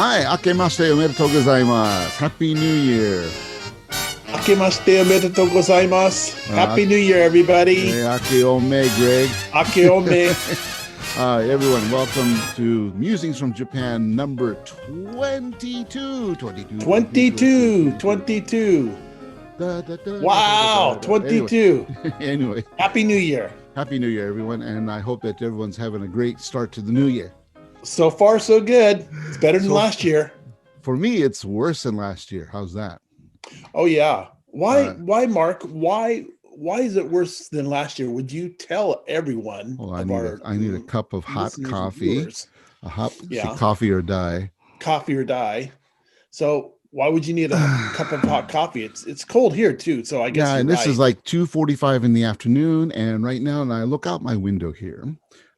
Hi, akemashite omedetou gozaimasu. Happy New Year. Akemashite omedetou gozaimasu. Happy New Year, everybody. Ake ome, Greg. Ake ome. Everyone, welcome to Musings from Japan, number 22. 22. Wow, 22. Anyway. Happy New Year. Happy New Year, everyone. And I hope that everyone's having a great start to the new year. So far, so good. It's better than last year. For me, it's worse than last year. How's that? Oh, yeah. Why, Mark? Why is it worse than last year? Would you tell everyone? Well, I need a cup of hot coffee. A hot coffee or die. Coffee or die. So why would you need a cup of hot coffee? It's cold here too. So I guess and this is like 2:45 in the afternoon, and right now, and I look out my window here,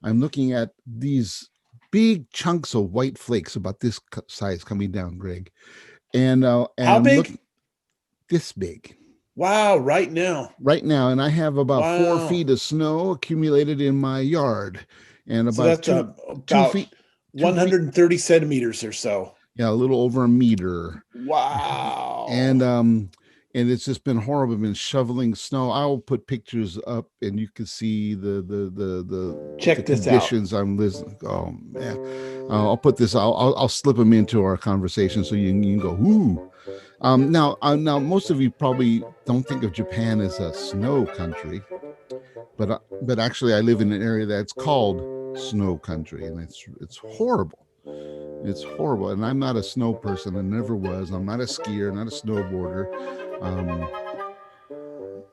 I'm looking at these big chunks of white flakes about this size coming down, Greg. And how big? This big. Wow, right now. And I have about 4 feet of snow accumulated in my yard, and about so that's 2 feet, 130 centimeters or so. Yeah, a little over a meter. Wow. And it's just been horrible. I've been shoveling snow. I'll put pictures up, and you can see the conditions I'm listening. Oh man, I'll put this. I'll slip them into our conversation so you can go ooh. Now, most of you probably don't think of Japan as a snow country, but actually, I live in an area that's called snow country, and it's horrible. It's horrible, and I'm not a snow person. I never was. I'm not a skier, not a snowboarder.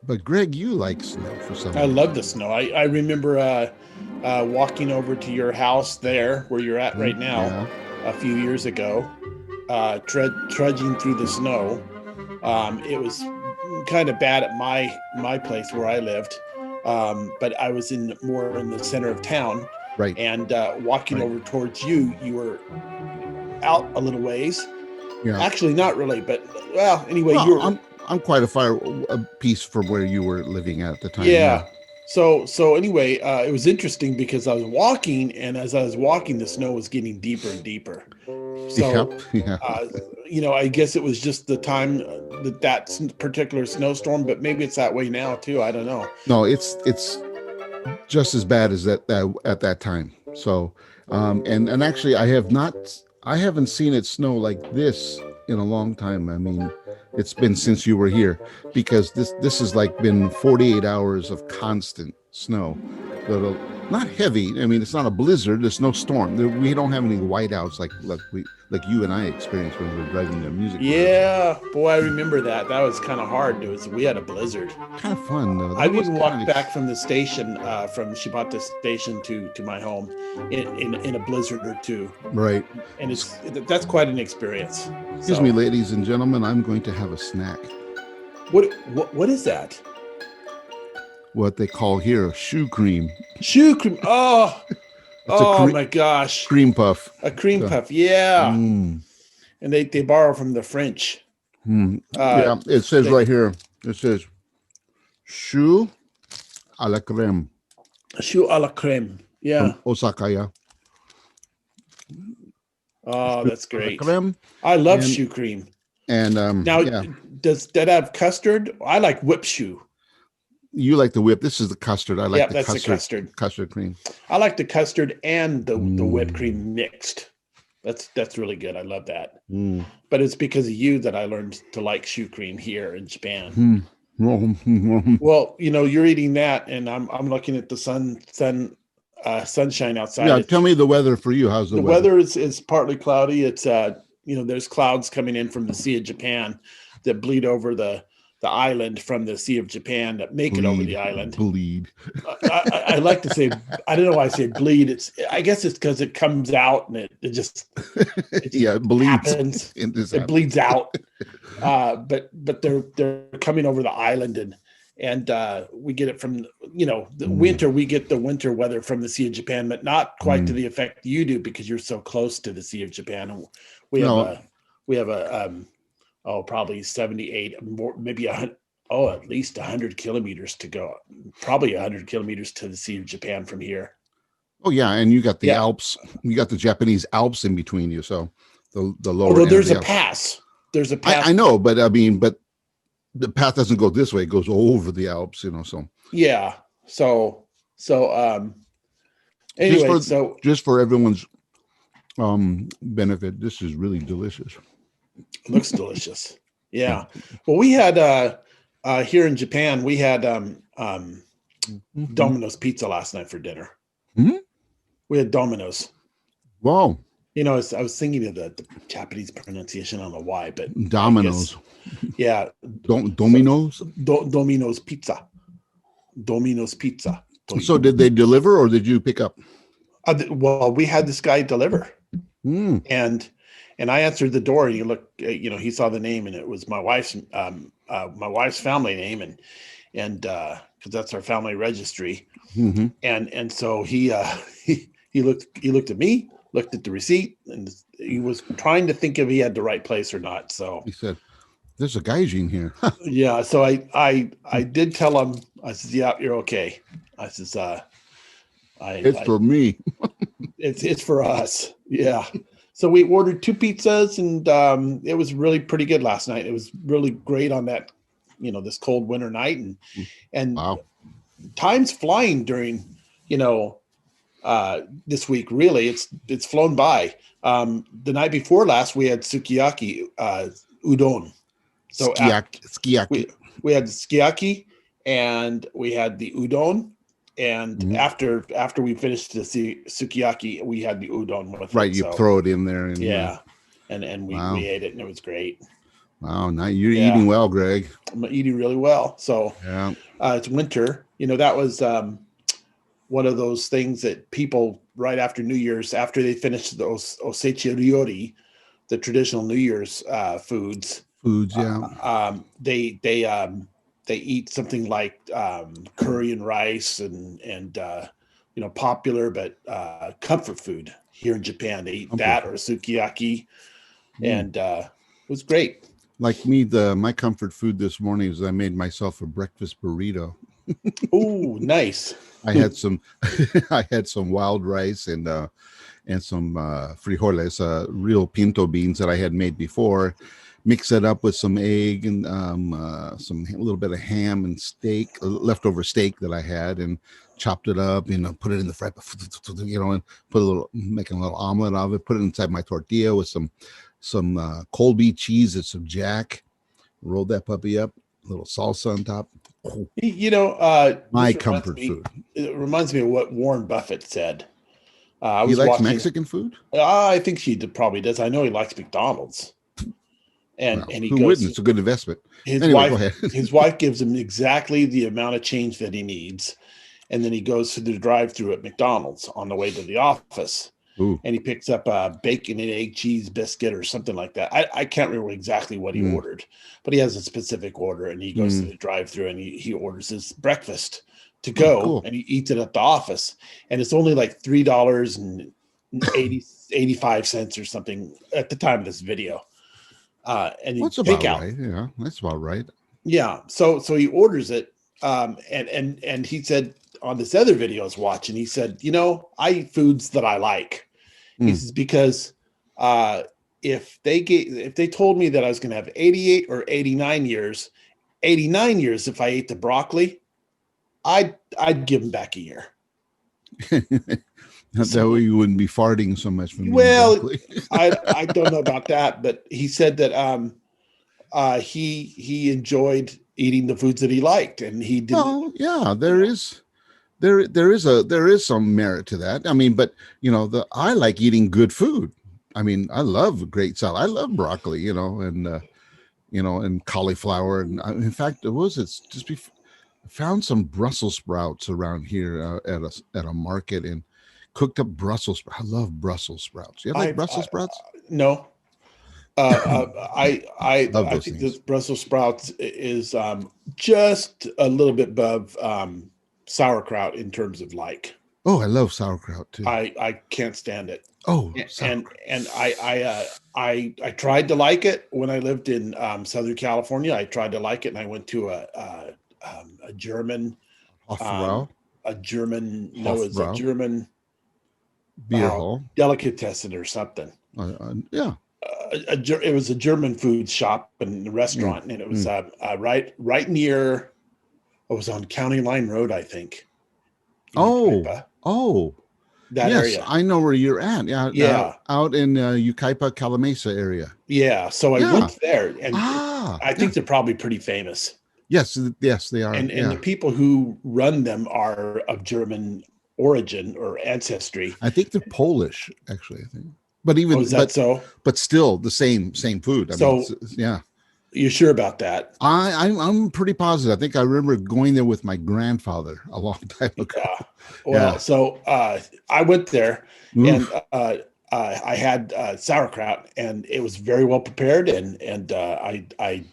But Greg, you like snow for some reason. I love the snow. I remember walking over to your house there, where you're at right now, a few years ago, trudging through the snow. It was kind of bad at my place where I lived, but I was more in the center of town. Right. And walking over towards you were out a little ways. Yeah. Actually, not really, but anyway, I'm quite a piece from where you were living at the time. Yeah. So anyway, it was interesting because I was walking, and as I was walking, the snow was getting deeper and deeper. So, I guess it was just the time that particular snowstorm, but maybe it's that way now too. I don't know. No, it's just as bad as that at that time. So, and actually, I haven't seen it snow like this in a long time. I mean, it's been since you were here, because this has like been 48 hours of constant snow. Not heavy. I mean, it's not a blizzard. There's no storm. We don't have any whiteouts like you and I experienced when we were driving the music. Yeah, boy, I remember that. That was kind of hard. We had a blizzard. Kind of fun though. I even walked back from the station, from Shibata Station to my home in a blizzard or two. Right. And that's quite an experience. Excuse me, ladies and gentlemen. I'm going to have a snack. What is that? What they call here shoe cream. Shoe cream. Oh, my gosh. Cream puff. A cream puff. Yeah. And they borrow from the French. It says right here. It says choux à la crème. Choux à la crème. Yeah. From Osaka, yeah. Oh, that's great. Crème. I love shoe cream. And now, does that have custard? I like whipped shoe. You like the whip. This is the custard. I like the custard cream. I like the custard and the whipped cream mixed. That's really good. I love that. But it's because of you that I learned to like shoe cream here in Japan. Well, you're eating that, and I'm looking at the sunshine outside. Yeah, tell me the weather for you. How's the weather? The weather is partly cloudy. It's there's clouds coming in from the Sea of Japan that bleed over the island from the Sea of Japan that make it over the island. Bleed. I like to say, I don't know why I say bleed. I guess it's because it comes out and it just it bleeds. Happens. It bleeds out. But they're coming over the island, and we get it from the winter. We get the winter weather from the Sea of Japan, but not quite to the effect you do because you're so close to the Sea of Japan. We have probably 78, more, maybe at least 100 kilometers to go. Probably 100 kilometers to the Sea of Japan from here. Oh yeah, and you got the Alps. You got the Japanese Alps in between you, so the lower Although end of there's the a Alps. pass. There's a pass. I know, but I mean, but the path doesn't go this way; it goes over the Alps. So Yeah. So just anyway, for so just for everyone's benefit, this is really delicious. it looks delicious. Yeah. Yeah. Well, we had here in Japan, we had Mhm. Domino's pizza last night for dinner. Mhm. We had Domino's. Wow, I was thinking of the Japanese pronunciation. I don't know why, but I guess Domino's, yeah. So Domino's. Domino's pizza. Domino's pizza. So did they deliver or did you pick up? Well, we had this guy deliver, Mm. and I answered the door, and he looked, he saw the name, and it was my wife's family name, and because that's our family registry, Hmm. and so he he looked at me, looked at the receipt, and he was trying to think if he had the right place or not. So He said, "There's a gaijin here." yeah, so I did tell him. I said, "Yeah, you're okay." I says, It's I for me. it's for us." Yeah. So we ordered two pizzas, and it was really pretty good last night. It was really great on that, this cold winter night, and Wow. time's flying during, you know, this week. Really, it's flown by. The night before last, we had sukiyaki udon. So Skiaki. Skiaki. we had the sukiyaki and we had the udon. And Mhm. after we finished the sukiyaki, we had the udon with Right. it. You So throw it in there and yeah, and we wow. ate it, and it was great. Wow. Now you're Yeah, eating well, Greg. I'm eating really well. So Yeah. it's winter. That was one of those things that people right after New Year's, after they finish those osechi ryori, the traditional New Year's foods, Foods. Yeah. they eat something like curry and rice and popular but comfort food here in Japan. They eat Comfort that or food. sukiyaki, Mm. and it was great. Like me, my comfort food this morning is I made myself a breakfast burrito. Oh, nice. I had some, I had some wild rice and some frijoles, real pinto beans that I had made before. Mix it up with some egg and some a little bit of ham and steak, leftover steak that I had, and chopped it up. Put it in the fry, and put a little, making a little omelet of it. Put it inside my tortilla with some Colby cheese and some Jack. Rolled that puppy up, a little salsa on top. Oh, This my comfort food. reminds me of what Warren Buffett said. I He was likes watching. Mexican food. I think probably does. I know he likes McDonald's, Well, and he who wouldn't? goes. It's a good investment. His Anyway, go wife ahead. his wife gives him exactly the amount of change that he needs, and then he goes to the drive-through at McDonald's on the way to the office, Ooh. and he picks up a bacon and egg cheese biscuit or something like that. I can't remember exactly what he Mm, ordered, but he has a specific order, and he goes to mm. the drive-through and he orders his breakfast to Oh, go, cool. and he eats it at the office, and it's only like $3.85 or something at the time of this video. And That's about takeout. right. Yeah, that's about right. Yeah. So he orders it. And he said on this other video I was watching, he said, I eat foods that I like. He Mm. says, because if they told me that I was going to have 88 or 89 years if I ate the broccoli, I'd give him back a year. That way you wouldn't be farting so much from eating Well, broccoli. I don't know about that, but he said that he enjoyed eating the foods that he liked, and he didn't. Well, yeah, You know, there is some merit to that. I mean, but I like eating good food. I mean, I love great salad. I love broccoli, and cauliflower, and in fact, it was it's just found some Brussels sprouts around here at a market and cooked up Brussels. I love Brussels sprouts. You have like I Brussels sprouts? no. Love I those think this things. Brussels sprouts is just a little bit above sauerkraut in terms of like. Oh, I love sauerkraut too. I can't stand it. Oh, and sauerkraut. and I tried to like it when I lived in Southern California. I tried to like it, and I went to a German Hofbrau, no, it's a Hofbrau German beer hall. delicatessen or something. Yeah. it was a German food shop and Mm, restaurant, and it was mm. right near. It was on County Line Road, I think, in Oh, Yucaipa, oh, that yes, area. I know where you're at. Yeah, Yeah, out in Yucaipa, Calamasa area. yeah. So I Yeah. went there, and I Yeah. think they're probably pretty famous. Yes, yes, they are. And the Yeah. people who run them are of German origin or ancestry. I think they're Polish, actually. I think, but Oh, is even that so? but still the same food. I mean, So yeah. you're sure about that? I'm pretty positive. I think I remember going there with my grandfather a long time ago. Yeah. Yeah. Well, so I went there, and Oof. I had sauerkraut, and it was very well prepared, and I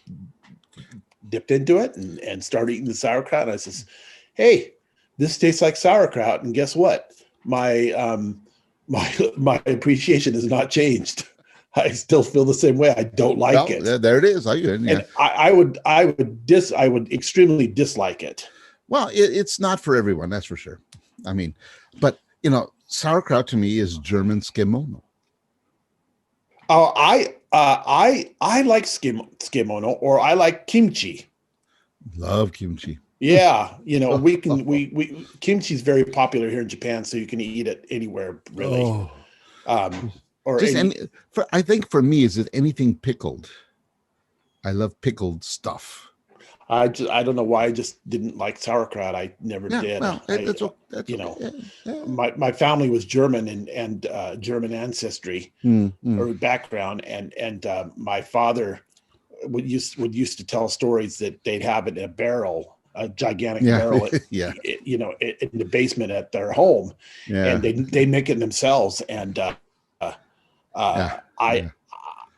dipped into it and started eating the sauerkraut. And I says, "Hey, this tastes like sauerkraut." And guess what? My my appreciation has not changed. I still feel the same way. I don't like Well, it, there it is. I good. Yeah. and I would extremely dislike it. Well, it's not for everyone. That's for sure. I mean, but sauerkraut to me is German skimono. I like skimono, or I like kimchi. Love kimchi. Yeah, we kimchi is very popular here in Japan, so you can eat it anywhere really. Oh, Um, or just any any. I think for me, is it anything pickled? I love pickled stuff. I don't know why I just didn't like sauerkraut. I never Yeah, did. well, that's You okay. know, Yeah, yeah. my family was German and German ancestry Mm, mm. or background, and my father would used to tell stories that they'd have it in a barrel, a gigantic Yeah, barrel, yeah, in the basement at their home, and yeah, they make it themselves, and uh, yeah, uh, yeah.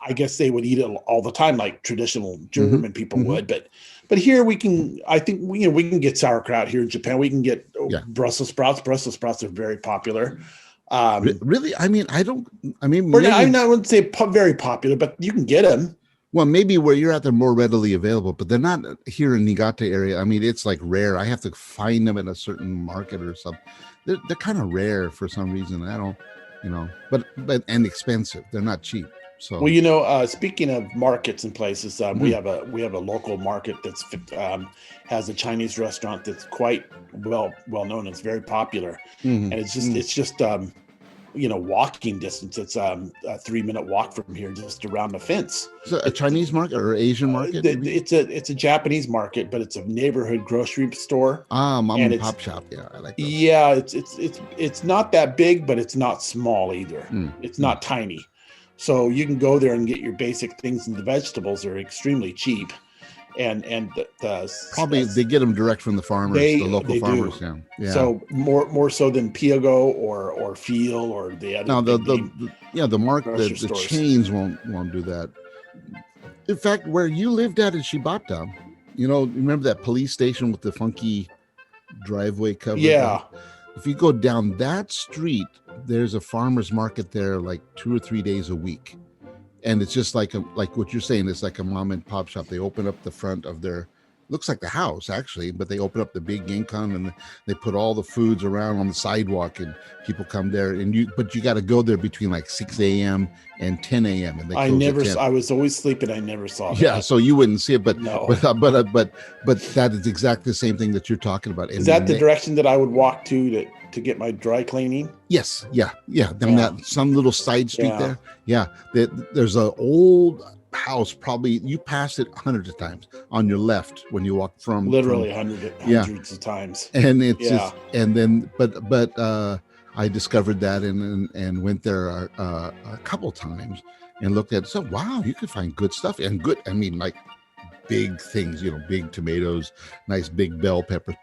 I guess they would eat it all the time, like traditional Mm-hmm, German people mm-hmm. would. But here we can, I think we can get sauerkraut here in Japan. We can get Yeah. Brussels sprouts. Brussels sprouts are very popular. Um, Really, I mean, I don't. I mean, or I maybe. wouldn't say very popular, but you can get them. Well, maybe where you're at, they're more readily available, but they're not here in Niigata area. I mean, it's like rare. I have to find them in a certain market or something. They're kind of rare for some reason. I don't, but and expensive. They're not cheap. Well, So, speaking of markets and places, we mhm, have a local market that's has a Chinese restaurant that's quite well known. It's very popular, mhm, and mhm. it's just walking distance. It's a 3-minute walk from here, just around the fence. Is it a It, Chinese market or Asian market? Maybe. it's a Japanese market, but it's a neighborhood grocery store, Mom and and it's pop shop. Yeah, I like those. yeah, it's not that big, but it's not small either. Mm, It's mm. not tiny. So you can go there and get your basic things, and the vegetables are extremely cheap. And Probably they get them direct from the farmers, the local they do. farmers. Yeah, yeah. So more so than Piago or Feel or the other Now big name the grocery the stores. chains won't do that. In fact, where you lived at in Shibata, remember that police station with the funky driveway covered? Yeah. If you go down that street, there's a farmer's market there like 2 or 3 days a week. And it's just like what you're saying, it's like a mom and pop shop. They open up the front of their looks like the house actually, but they open up the big income and they put all the foods around on the sidewalk and people come there but you got to go there between like 6 a.m. and 10 a.m. and they close at 10. I was always sleeping. I never saw Yeah, that. so you wouldn't see it, but No. but that is exactly the same thing that you're talking about. Is that the direction that I would walk to get my dry cleaning? Yes, yeah, down Yeah. that some little side street Yeah. there. Yeah, there's an old house. Probably you passed it hundreds of times on your left when you walk from Literally from, hundreds of times. and it's Yeah. just and then but I discovered that and went there a couple times and looked at it. So wow, you could find good stuff and good. I mean, like big things, big tomatoes, nice big bell peppers,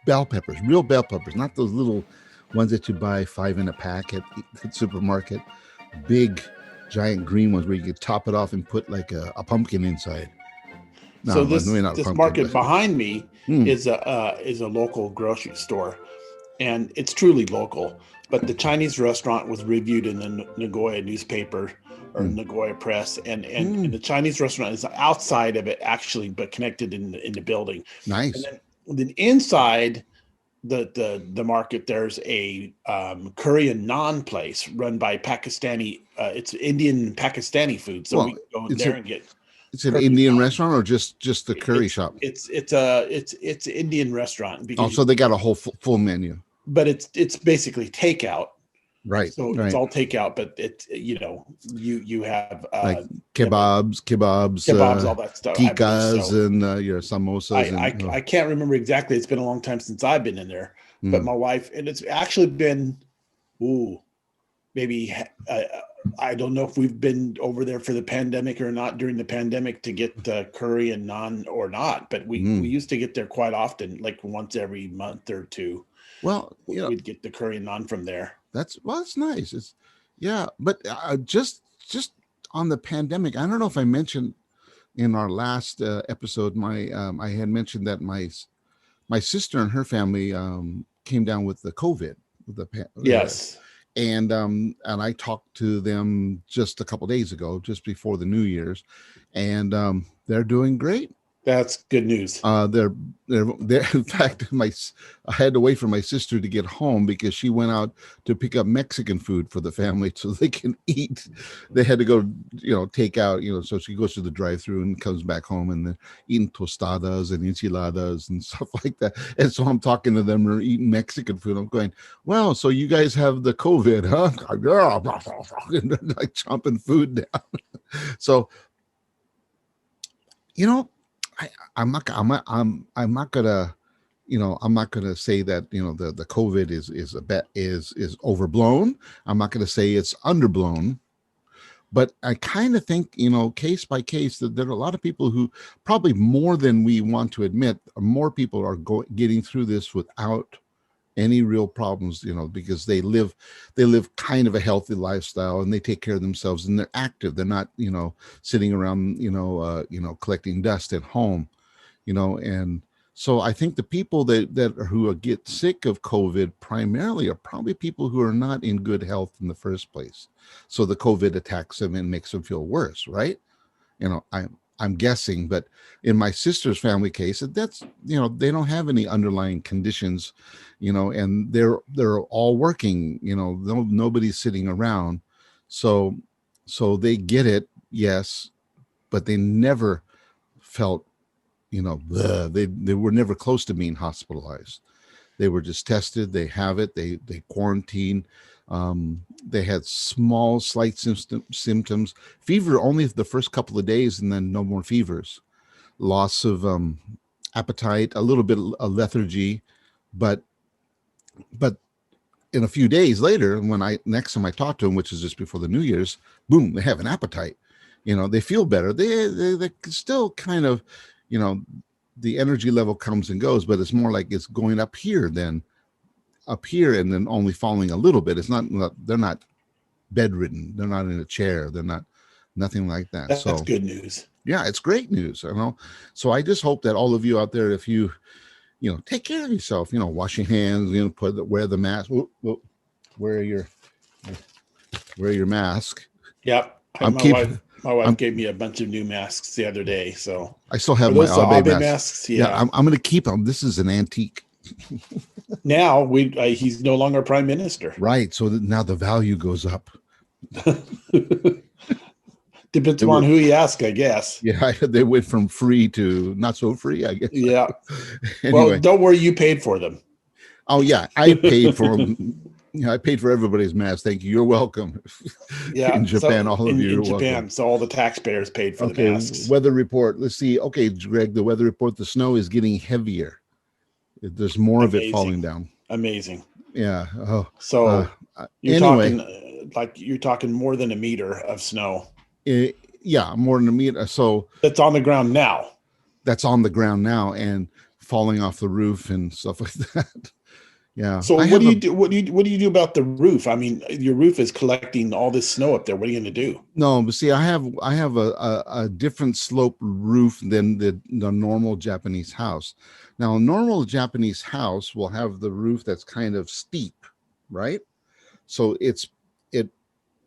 real bell peppers, not those little ones that you buy 5 in a pack at the supermarket. Big, giant green ones where you could top it off and put like a pumpkin inside. No, So maybe not a this pumpkin, market but behind me Mm. is a local grocery store, and it's truly local. But the Chinese restaurant was reviewed in the Nagoya newspaper or Nagoya Press, and the Chinese restaurant is outside of it actually, but connected in the building. Nice. And then inside, the market, there's a Korean naan place run by Pakistani. It's Indian Pakistani food, so we Well, can go it's there a and get it's an Korean Indian naan. restaurant or just the curry It's shop. it's Indian restaurant Oh, because so they got a whole full menu. but it's basically takeout. Right, So it's right. all takeout, but it's you have Like you have kebabs, kebabs, all that stuff, I believe tikas, so. and your samosas, and I can't remember exactly. It's been a long time since I've been in there, but mm, my wife, and it's actually been, ooh, maybe I don't know if we've been over there for the pandemic or not during the pandemic to get curry and naan or not, but we mm. used to get there quite often, like once every month or two. Well, We'd get the curry and naan from there. that's nice. It's yeah, but just on the pandemic, I don't know if I mentioned in our last episode, my I had mentioned that my sister and her family came down with the COVID, with Yes, and I talked to them just a couple days ago, just before the New Year's, and they're doing great. that's good news. Uh, they're they're in fact I had to wait for my sister to get home because she went out to pick up Mexican food for the family so they can eat. They had to go, take out, so she goes to the drive-through and comes back home and they're eating tostadas and enchiladas and stuff like that. And so I'm talking to them, they're eating Mexican food. I'm going, well, so you guys have the COVID, huh? And they're like chomping food down. So, you know, I, I'm not gonna, I'm not gonna say that the COVID is a bet is overblown. I'm not gonna say it's underblown, but I kind of think case by case that there are a lot of people who probably more than we want to admit, more people are getting through this without any real problems, because they live kind of a healthy lifestyle and they take care of themselves and they're active. They're not sitting around collecting dust at home, and so I think the people that who get sick of COVID primarily are probably people who are not in good health in the first place. So the COVID attacks them and makes them feel worse, right? I'm guessing, but in my sister's family case, that's they don't have any underlying conditions, and they're all working, nobody's sitting around, so they get it, yes, but they never felt they were never close to being hospitalized. They were just tested. They have it. They quarantine. They had small, slight symptoms. Fever only the first couple of days, and then no more fevers. Loss of appetite, a little bit of lethargy, but but in a few days later, when I next time I talked to them, which is just before the New Year's, boom, they have an appetite. They feel better. They still kind of, you know, the energy level comes and goes, but it's more like it's going up here than up here and then only falling a little bit. It's not they're not bedridden. They're not in a chair. They're not nothing like that. That's So good news. yeah, it's great news. So I just hope that all of you out there, if you take care of yourself, wash your hands, wear the mask, wear your mask. Yep. I'm keeping. My wife I'm. gave me a bunch of new masks the other day. So I still are have my those the Abe Abe mask. masks? Yeah, Yeah. I'm going to keep them. This is an antique. Now he's no longer prime minister. Right. So that now the value goes up. Depends They on were, who you ask, I guess. yeah, they went from free to not so free, I guess. Yeah. Well, Anyway. don't worry, you paid for them. Oh yeah, I paid for them. I paid for everybody's mask. Thank you. You're welcome. Yeah. In So Japan, all of you in are welcome. Japan, so all the taxpayers paid for the Okay, masks. weather report. Let's see. Okay, Greg, the weather report. The snow is getting heavier. There's more of it falling Amazing. down. Amazing. Yeah. Oh. So you're Anyway, talking you're talking more than a meter of snow yeah, more than a meter. So that's on the ground now. that's on the ground now and falling off the roof and stuff like that. Yeah, So I what have do a you do? What do you do about the roof? I mean, your roof is collecting all this snow up there. What are you going to do? no, but see, I have a different slope roof than the normal Japanese house. Now, a normal Japanese house will have the roof that's kind of steep, right? So it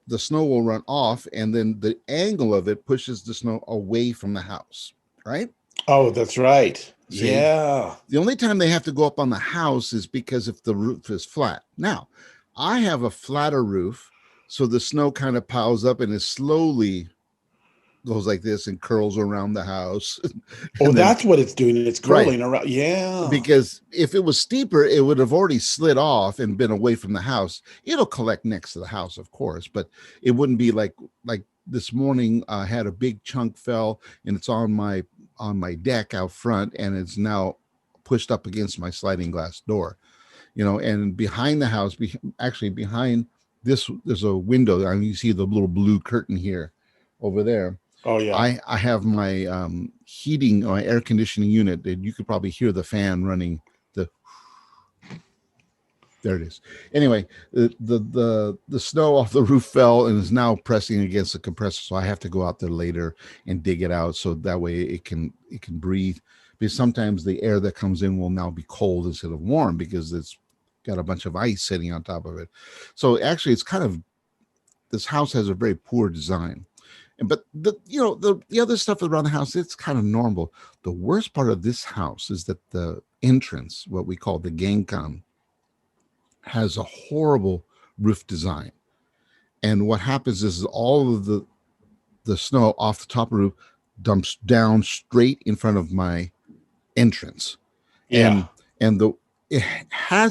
the snow will run off, and then the angle of it pushes the snow away from the house, right? Oh, that's right. See, Yeah. the only time they have to go up on the house is because if the roof is flat. Now, I have a flatter roof, so the snow kind of piles up and it slowly goes like this and curls around the house. Oh, And then, that's what it's doing. It's right, curling around. Yeah. because if it was steeper, it would have already slid off and been away from the house. It'll collect next to the house, of course, but it wouldn't be like this morning. I had a big chunk fell and it's on my deck out front, and it's now pushed up against my sliding glass door. And behind the house, actually behind this, there's a window. I mean, you see the little blue curtain here, over there. Oh, yeah. I have my heating, my air conditioning unit, and you could probably hear the fan running. The There it is. Anyway, the snow off the roof fell and is now pressing against the compressor, so I have to go out there later and dig it out so that way it can breathe. Because sometimes the air that comes in will now be cold instead of warm because it's got a bunch of ice sitting on top of it. So actually, it's kind of, this house has a very poor design. But the other stuff around the house, it's kind of normal. The worst part of this house is that the entrance, what we call the gangkang, has a horrible roof design. And what happens is all of the snow off the top of the roof dumps down straight in front of my entrance. Yeah. And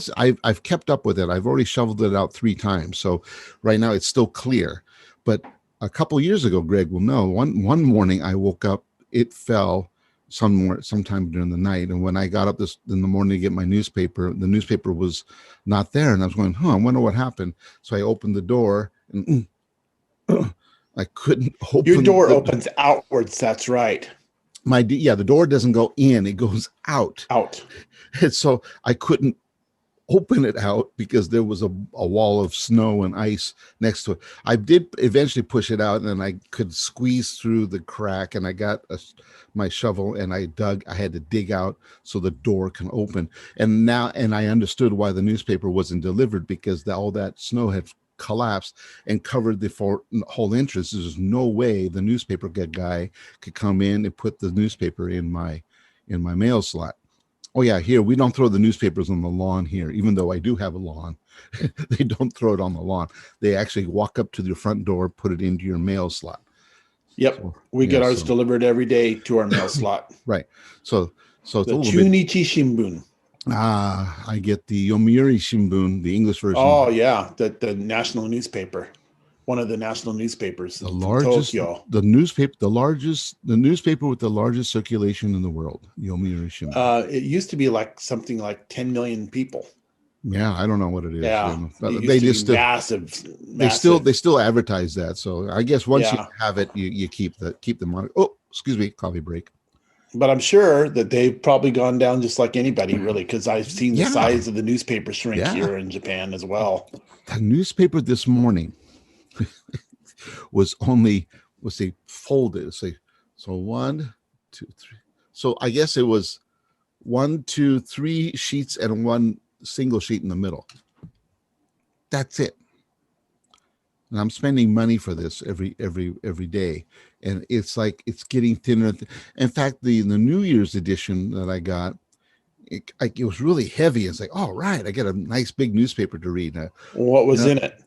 I've kept up with it. I've already shoveled it out 3 times. So right now it's still clear. But a couple years ago, Greg will know, one morning I woke up, it fell sometime during the night. And when I got up in the morning to get my newspaper, the newspaper was not there. And I was going, I wonder what happened. So I opened the door and I couldn't open. Your door opens outwards. That's right. The door doesn't go in, it goes out. And so I couldn't open it out because there was a wall of snow and ice next to it. I did eventually push it out, and then I could squeeze through the crack, and I got my shovel and I had to dig out so the door can open. And I understood why the newspaper wasn't delivered, because all that snow had collapsed and covered the whole entrance. There's no way the newspaper guy could come in and put the newspaper in my mail slot. Oh yeah, here we don't throw the newspapers on the lawn here, even though I do have a lawn. They don't throw it on the lawn. They actually walk up to the front door, put it into your mail slot. Yep. So, we get ours delivered every day to our mail slot. Right. So it's the a little Chunichi Shimbun. I get the Yomiuri Shimbun, the English version. Oh yeah, the national newspaper. One of the national newspapers. The largest, Tokyo. The newspaper with the largest circulation in the world, Yomiuri Shimbun. It used to be something like 10 million people. Yeah, I don't know what it is. Yeah, they just massive. They still advertise that. So I guess once you have it, you keep the money. Oh, excuse me, coffee break. But I'm sure that they've probably gone down just like anybody, really, because I've seen the size of the newspaper shrink here in Japan as well. The newspaper this morning was folded. So 1, 2, 3. So I guess it was 1, 2, 3 sheets and one single sheet in the middle. That's it. And I'm spending money for this every day, and it's getting thinner. In fact, the New Year's edition that I got, it was really heavy. It's like, all right, I got a nice big newspaper to read. What was in it?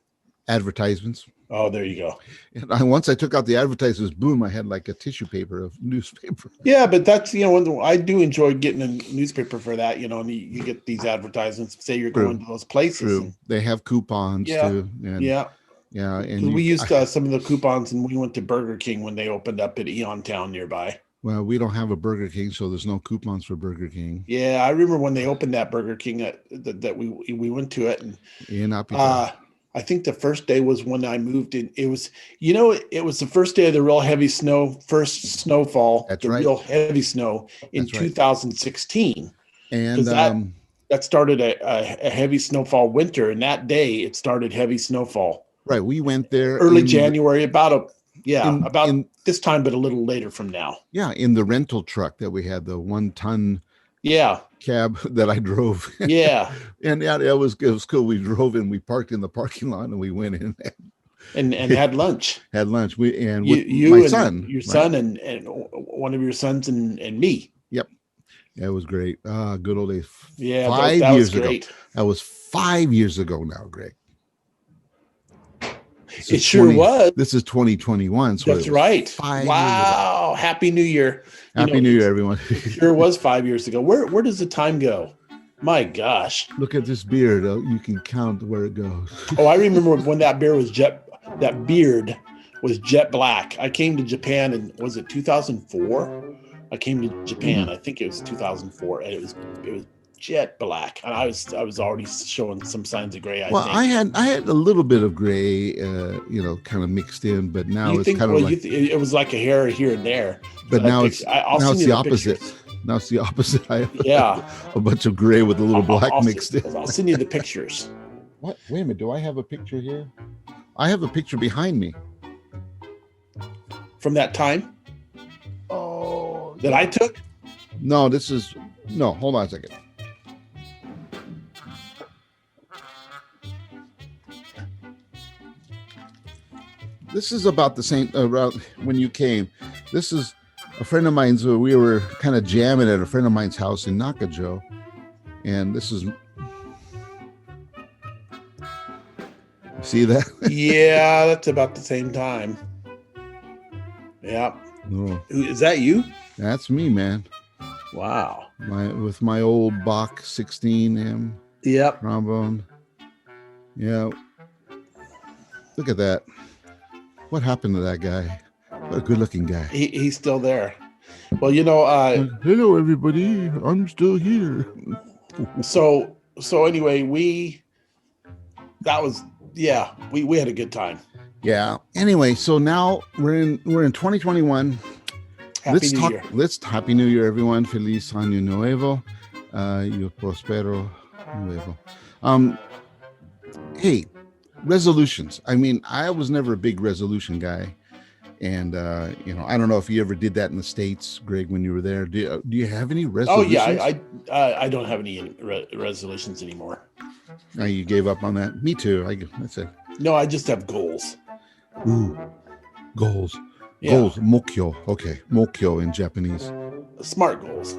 Advertisements. Oh, there you go. And once I took out the advertisements, boom, I had like a tissue paper of newspaper. Yeah, but that's, I do enjoy getting a newspaper for that, and you get these advertisements, say you're going to those places. True. They have coupons too. And, yeah. And we used some of the coupons, and we went to Burger King when they opened up at Eon Town nearby. Well, we don't have a Burger King, so there's no coupons for Burger King. Yeah, I remember when they opened that Burger King that we went to it, and I think the first day was when I moved in. It was, it was the first day of the real heavy first snowfall. That's the right. Real heavy snow in 2016. And that started a heavy snowfall winter, and that day it started heavy snowfall. Right. We went there early January, about this time, but a little later from now. Yeah. In the rental truck that we had, the 1-ton cab that I drove. Yeah. And it was cool. We drove in, we parked in the parking lot, and we went in and had lunch. Had lunch. My son, your right? son and one of your sons and me. Yep. Yeah, it was great. Good old days. Yeah, Five that was years ago. great. That was 5 years ago now, Greg. This It is sure 20. was. This is 2021. So it That's was right. 5 years ago. Wow. Happy New Year. Happy New Year, everyone. It sure was 5 years ago. Where does the time go? My gosh. Look at this beard. You can count where it goes. Oh, I remember when that beard was jet black. I came to Japan in, was it 2004? I came to Japan. I think it was 2004, and it was jet black, and I was already showing some signs of gray. Well, I had a little bit of gray, kind of mixed in, but now it's kind of like it was like a hair here and there. But now it's the opposite. Now it's the opposite. I have a bunch of gray with a little black mixed in. I'll send you the pictures. What? Wait a minute. Do I have a picture here? I have a picture behind me. From that time? Oh. That I took? No, hold on a second. This is about the same, around when you came. This is a friend of mine's. We were kind of jamming at a friend of mine's house in Nakajo. And this is, see that? Yeah, that's about the same time. Yeah. Oh, Is that you? that's me, man. Wow. With my old Bach 16M Yep. trombone. Yeah. Look at that. What happened to that guy? What a good-looking guy. He's still there. Well, hello, everybody. I'm still here. so anyway, we had a good time. Yeah. Anyway, so now we're in 2021. Happy New Year. Happy New Year, everyone. Feliz Año Nuevo. Yo prospero nuevo. Hey, resolutions. I mean, I was never a big resolution guy. And, I don't know if you ever did that in the States, Greg, when you were there. Do you have any resolutions? Oh, yeah. I don't have any resolutions anymore. No, you gave up on that? Me too. That's it. No, I just have goals. Ooh, goals. Yeah. Goals. Mokyo. Okay. Mokyo in Japanese. Smart goals.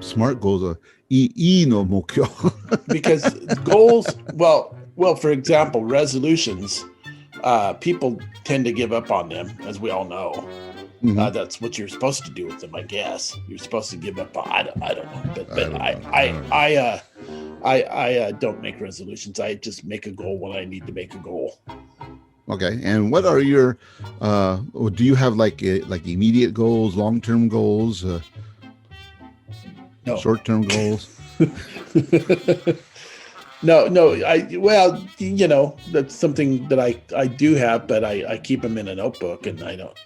Smart goals are I no mokyo. Because goals, well, for example, resolutions, people tend to give up on them, as we all know. Mm-hmm. That's what you're supposed to do with them, I guess. You're supposed to give up. I don't know, but I don't make resolutions. I just make a goal when I need to make a goal. Okay, and what are your? Do you have like immediate goals, long-term goals, no. Short-term goals? No. That's something that I do have, but I keep them in a notebook, and I don't.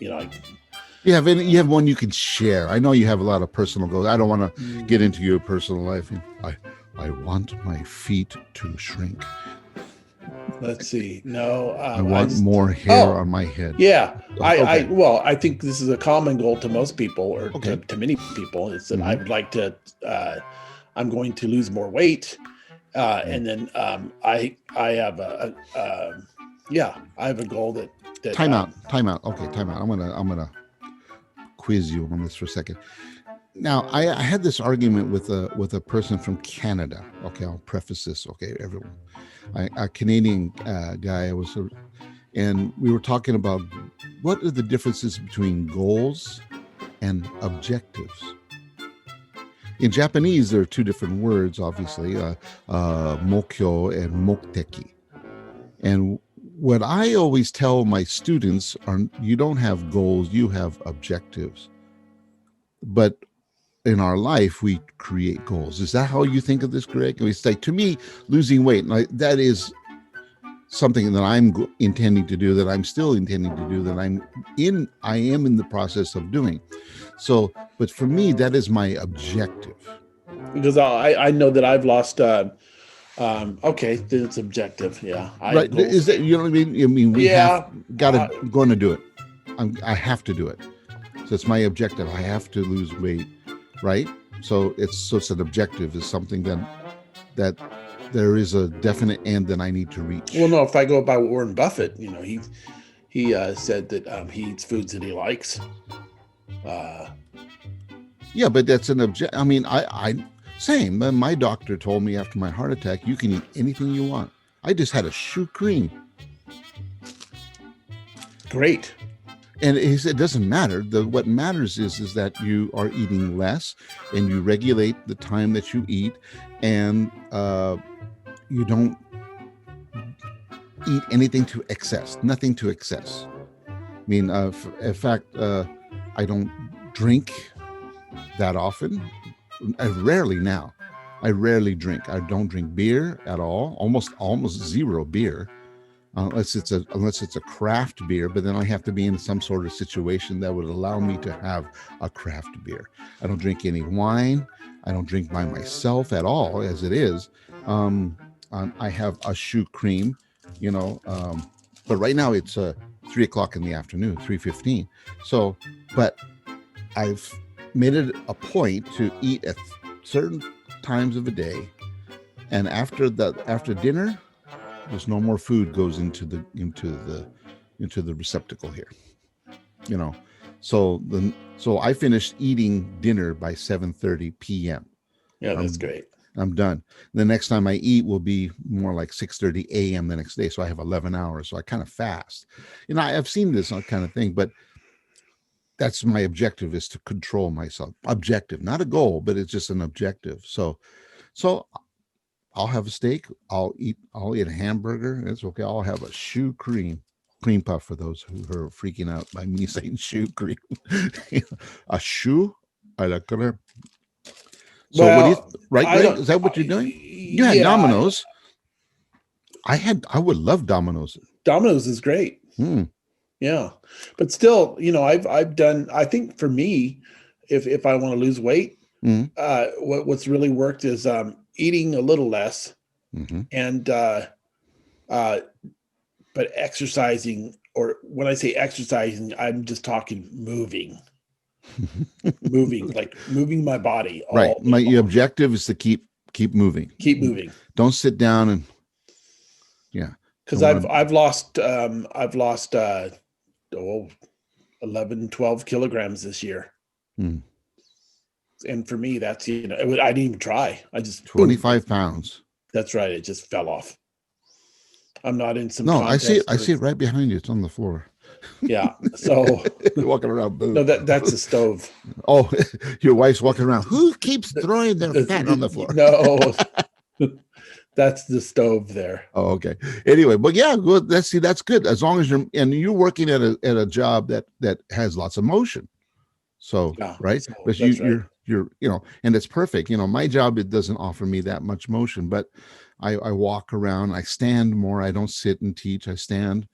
You have one you can share. I know you have a lot of personal goals. I don't want to get into your personal life. I want my feet to shrink. Let's see. No, I want more hair on my head. Yeah, okay. I think this is a common goal to most people, or to many people. Is that I would like to. I'm going to lose more weight, and then I have I have a goal that. Time out. Okay, time out. I'm gonna quiz you on this for a second. Now, I had this argument with a person from Canada. Okay, I'll preface this. Okay, everyone. A Canadian guy and we were talking about what are the differences between goals and objectives. In Japanese, there are two different words, obviously, mokyo and mokteki. And what I always tell my students are, you don't have goals, you have objectives. But in our life, we create goals. Is that how you think of this, Greg? It's like, to me, losing weight, that is something that I'm intending to do, that I'm still intending to do, that I am in the process of doing. So, but for me, that is my objective. Because I know that I've lost. Okay, then it's objective. Yeah. Right. Is that, you know what I mean? I mean, we have going to do it. I have to do it. So it's my objective. I have to lose weight. Right. So it's an objective, is something that there is a definite end that I need to reach. Well, no, if I go by Warren Buffett, he said that he eats foods that he likes. Yeah, but that's an object. I mean, I same. My doctor told me after my heart attack, you can eat anything you want. I just had a shoe cream, Great. and he said it doesn't matter. What matters is that you are eating less, and you regulate the time that you eat, and you don't eat anything to excess. Nothing to excess. I mean, in fact, I don't drink that often. I rarely now. I rarely drink. I don't drink beer at all. Almost zero beer, unless it's a craft beer. But then I have to be in some sort of situation that would allow me to have a craft beer. I don't drink any wine. I don't drink by myself at all, as it is. I have a shoe cream, you know. But right now it's 3 o'clock in the afternoon, 3:15. So, but I've made it a point to eat at certain times of the day, and after dinner, there's no more food goes into the receptacle here. You know, so I finished eating dinner by 7:30 p.m. Yeah, that's I'm great. I'm done. The next time I eat will be more like 6:30 a.m. the next day. So I have 11 hours. So I kind of fast. I've seen this kind of thing, but that's my objective, is to control myself. Objective, not a goal, but it's just an objective. So I'll have a steak. I'll eat a hamburger. It's okay. I'll have a cream puff for those who are freaking out by me saying shoe cream. A shoe. I like it. So what do you Well, right, I Greg? don't. Is that what you're doing? You had Yeah, Domino's. I would love Domino's. Domino's is great. Hmm. Yeah, but still, I've done. I think for me, if I want to lose weight, Hmm. what's really worked is eating a little less Hmm. and uh, but exercising. Or when I say exercising, I'm just talking moving, like moving my body Right. all day Your long. objective is to keep moving. Keep moving Don't sit down and yeah. because Don't I've want I've lost I've lost oh, 11, 12 kilograms this year. to. And for me, that's, I didn't even try. I just, boom. 25 pounds. That's right. It just fell off. I'm not in some No, I see it. contest. I see it right behind you. It's on the floor. Yeah. So You're walking around. no, Boom. that's a stove. Oh, your wife's walking around. Who keeps throwing their fat on the floor? No, that's the stove there. Oh, okay. Anyway, but yeah, well, that's good. As long as you're working at a job that has lots of motion. So Yeah. right, So but that's right. you're and it's perfect. My job, it doesn't offer me that much motion, but I walk around. I stand more. I don't sit and teach. I stand.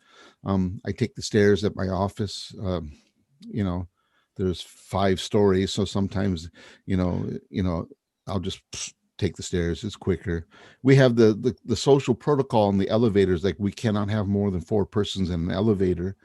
I take the stairs at my office. You know, there's 5 stories, so sometimes I'll just take the stairs. It's quicker. We have the social protocol in the elevators, like we cannot have more than 4 persons in an elevator,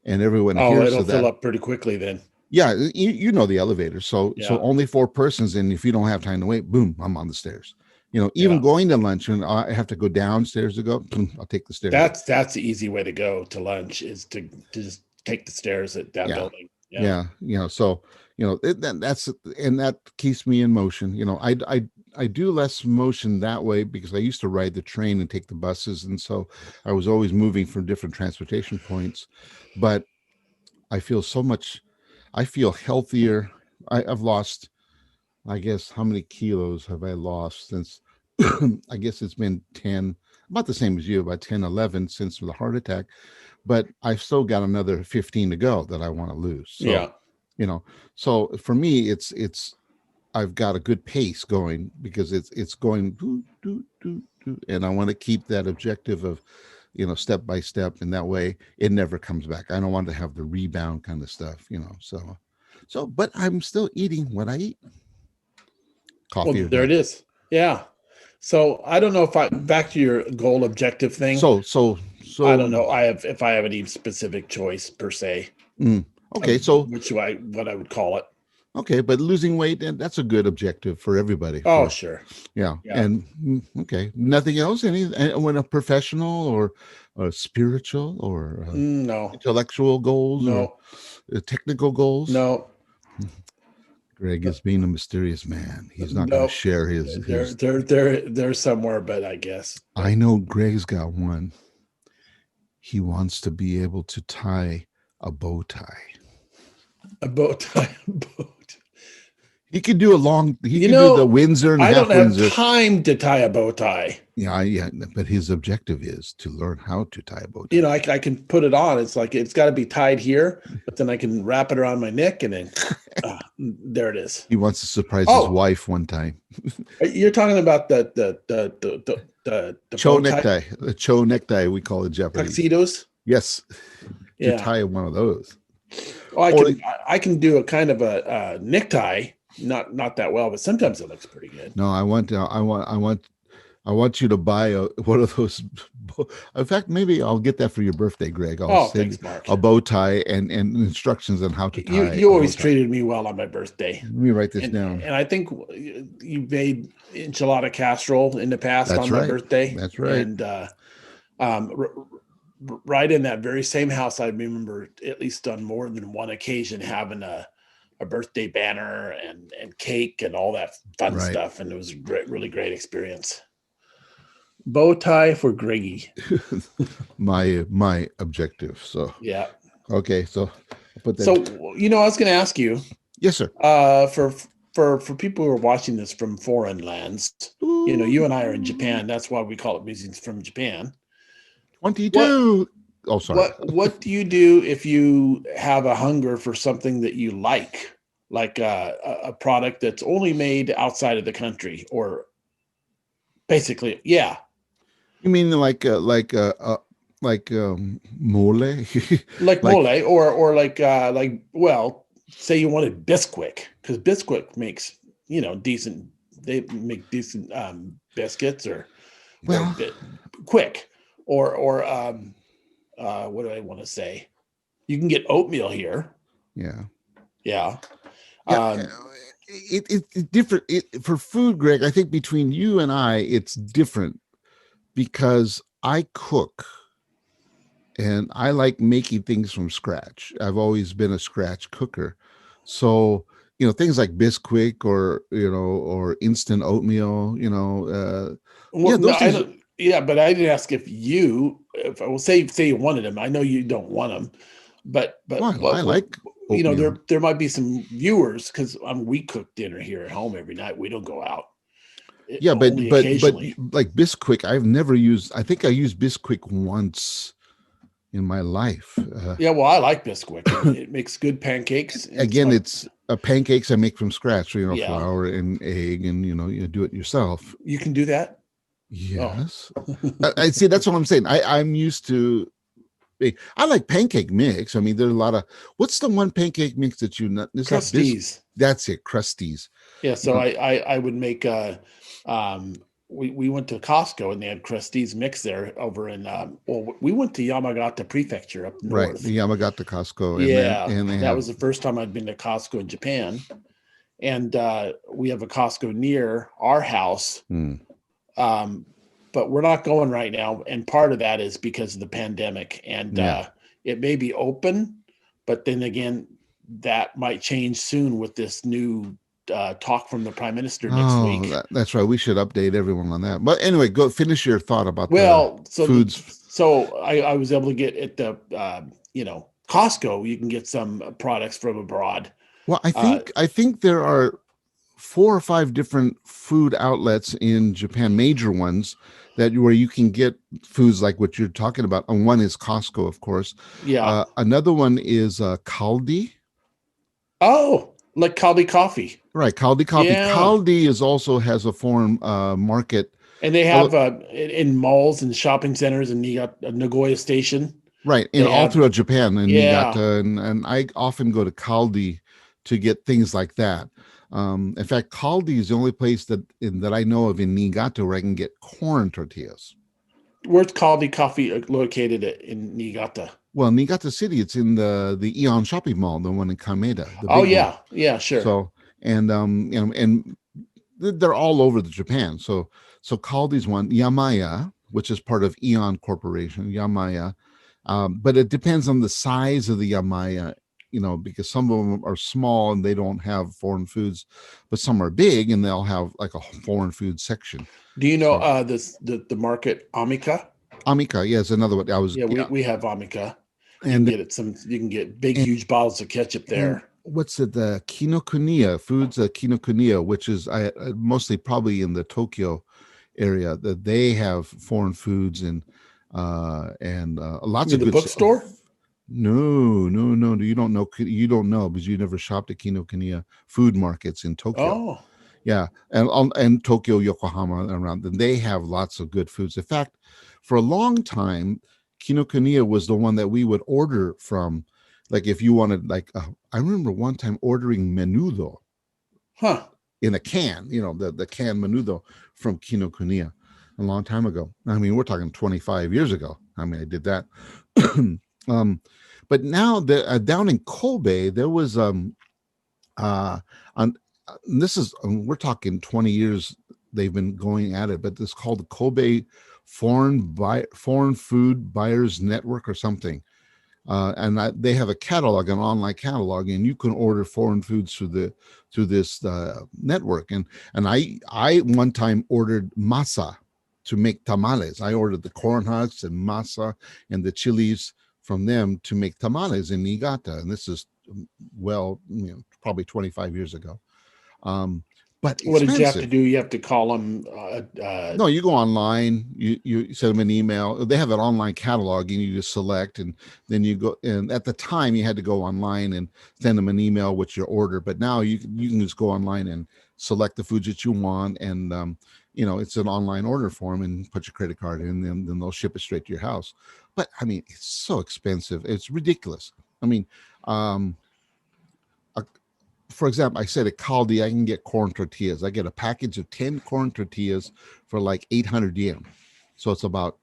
and everyone Oh, adheres it'll to fill that. up pretty quickly then. Yeah, you know the elevator. So Yeah. only 4 persons, and if you don't have time to wait, boom, I'm on the stairs. Even Yeah. going to lunch, and I have to go downstairs to go, boom, I'll take the stairs. That's the easy way to go to lunch, is to just take the stairs at that Yeah. building. Yeah. So that keeps me in motion. I do less motion that way because I used to ride the train and take the buses, and so I was always moving from different transportation points. But I feel so much. I feel healthier. I've lost, I guess, how many kilos have I lost since? I guess it's been 10, about the same as you, about 10, 11 since the heart attack. But I've still got another 15 to go that I want to lose. So, Yeah. So for me, it's I've got a good pace going because it's going doo, doo, doo, doo, and I want to keep that objective of step by step, and that way it never comes back. I don't want to have the rebound kind of stuff. But I'm still eating what I eat. Well, Coffee or there not. it is. Yeah. So I don't know if back to your goal objective thing. So I don't know. If I have any specific choice per se. Okay, so what I would call it. okay, but losing weight, and that's a good objective for everybody. Oh, sure. Yeah. Yeah. And okay, nothing else. When a professional or spiritual or No. intellectual goals No. or technical goals. No. Greg is being a mysterious man. He's not going to Nope. share They're his. they're they're somewhere, but I guess. I know Greg's got one. He wants to be able to tie a bow tie. A bow tie. Boat. He could do a long. He You could do the know, Windsor and I half don't have Windsor. time to tie a bow tie. Yeah, yeah. But his objective is to learn how to tie a bow tie. You know, I can put it on. It's like it's got to be tied here, but then I can wrap it around my neck, and then there it is. He wants to surprise his wife one time. You're talking about the Cho bow tie necktie. The Cho necktie we call it Japanese. tuxedos. Yes. To Yeah. tie one of those. Oh, I can do a kind of a necktie. Not that well, but sometimes it looks pretty good. No, I want you to buy one of those. In fact, maybe I'll get that for your birthday, Greg. I'll send thanks, Mark. a bow tie and instructions on how to tie. You always treated me well on my birthday. Let me write this down. And I think you made enchilada casserole in the past on my birthday. That's right. And right in that very same house, I remember at least on more than one occasion having a birthday banner and cake and all that fun stuff. And it was a really great experience. Bow tie for Greggy. my objective. So yeah. Okay, so I'll put that. So I was going to ask you. Yes, sir. For people who are watching this from foreign lands, you and I are in Japan. That's why we call it Musings from Japan. 22. Oh, sorry. What do you do if you have a hunger for something that you like a product that's only made outside of the country, or basically, yeah. You mean like mole? like mole, or say you wanted Bisquick, because Bisquick makes decent. They make decent biscuits, or quick, or what do I want to say? You can get oatmeal here. Yeah. It's different for food, Greg. I think between you and I, it's different because I cook and I like making things from scratch. I've always been a scratch cooker. So, things like Bisquick or instant oatmeal, those things. But I didn't ask if I will say you wanted them. I know you don't want them, but I like oatmeal. There might be some viewers, because we cook dinner here at home every night. We don't go out. Yeah, but like Bisquick, I've never used. I think I used Bisquick once in my life. Well, I like Bisquick. It makes good pancakes. Again, it's pancakes I make from scratch. Flour and egg, and you do it yourself. You can do that. Yes. I see. That's what I'm saying. I'm used to. I like pancake mix. I mean, there's a lot of. What's the one pancake mix that you not? Crusties. That's it. Crusties. Yeah. So I would make. We went to Costco and they had Crusties mix there over in. We went to Yamagata Prefecture up north. Right, the Yamagata Costco. And that was the first time I'd been to Costco in Japan, and we have a Costco near our house. But we're not going right now, and part of that is because of the pandemic, and it may be open, but then again, that might change soon with this new talk from the Prime Minister next week. That's right. We should update everyone on that. But anyway, go finish your thought about foods. So I was able to get at the Costco. You can get some products from abroad. Well, I think there are 4 or 5 different food outlets in Japan, major ones, where you can get foods like what you're talking about. And one is Costco, of course. Yeah. Another one is Caldi. Oh, like Caldi coffee. Right, Caldi coffee. Yeah. Caldi also has a foreign market. And they have in malls and shopping centers, and you got Nagoya Station. Right, all throughout Japan. And Niigata, and I often go to Caldi to get things like that. In fact, Caldi is the only place that I know of in Niigata where I can get corn tortillas. Where's Caldi coffee located in Niigata? Well, Niigata City, it's in the Aeon shopping mall, the one in Kameda. Yeah, sure. So and they're all over the Japan. So Caldi's one, Yamaya, which is part of Aeon Corporation, Yamaya. But it depends on the size of the Yamaya because some of them are small and they don't have foreign foods, but some are big and they'll have like a foreign food section. Do you know So the market Amica? Amica, yeah, is another one. Yeah, we have Amica. You can And get you can get big and, huge bottles of ketchup and there. what's it? The Kinokuniya Foods, Kinokuniya, which is mostly probably in the Tokyo area, that they have foreign foods and lots You of mean the good stuff. bookstore? No, no, no. You don't know because you never shopped at Kinokuniya food markets in Tokyo. Oh, Yeah, and Tokyo, Yokohama, around. And they have lots of good foods. In fact, for a long time, Kinokuniya was the one that we would order from. Like if you wanted, I remember one time ordering menudo huh. in a can, the canned menudo from Kinokuniya a long time ago. I mean, we're talking 25 years ago. I mean, I did that. um, but now down in Kobe, there was uh, on this is we're talking 20 years they've been going at it, but it's called the Kobe Foreign Food Buyers Network or something. And they have a catalog, an online catalog, and you can order foreign foods through this network. And I one time ordered masa to make tamales. I ordered the corn husks and masa and the chilies from them to make tamales in Niigata, and this is probably 25 years ago. Um, but What did you have to expensive. do? You have to call them. No, you go online, you send them an email. They have an online catalog and you just select, and then you go, and at the time you had to go online and send them an email with your order, but now you can just go online and select the foods that you want, and it's an online order form, and put your credit card in, and then they'll ship it straight to your house. But I mean, it's so expensive. It's ridiculous. I mean, um a for example, I said at Caldi, I can get corn tortillas. I get a package of 10 corn tortillas for like 800 yen. So it's about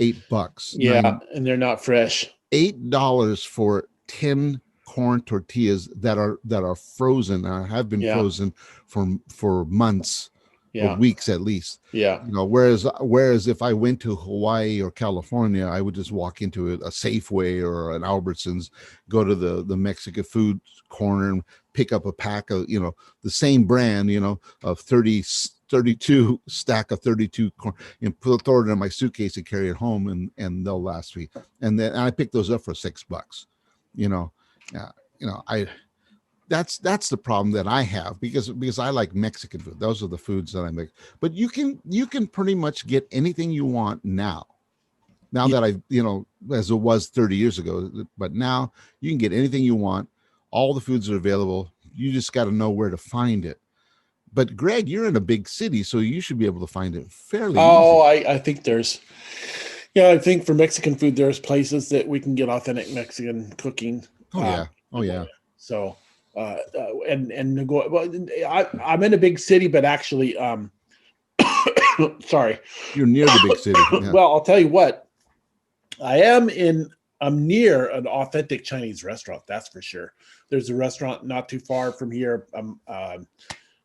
$8. Yeah, and they're not fresh. $8 for 10 corn tortillas that are frozen, have been Yeah, frozen for months or yeah, weeks at least. yeah, Whereas if I went to Hawaii or California, I would just walk into a Safeway or an Albertsons, go to the Mexican food corner and pick up a pack of the same brand, of 32 stack of 32 corn, and throw it in my suitcase and carry it home, and they'll last me. And then I pick those up for $6. you know uh, I that's the problem that I have, because I like Mexican food. Those are the foods that I make. But you can pretty much get anything you want now. Now yeah. that as it was 30 years ago, but now you can get anything you want. All the foods are available. You just got to know where to find it. But Greg, you're in a big city, so you should be able to find it fairly Oh, easy. I think there's. Yeah, I think for Mexican food, there's places that we can get authentic Mexican cooking. Oh yeah. Oh Nagoya. yeah. So, and Nagoya. Well, I'm in a big city, but actually, sorry. You're near the big city. Yeah. Well, I'll tell you what. I am in. I'm near an authentic Chinese restaurant. That's for sure. There's a restaurant not too far from here.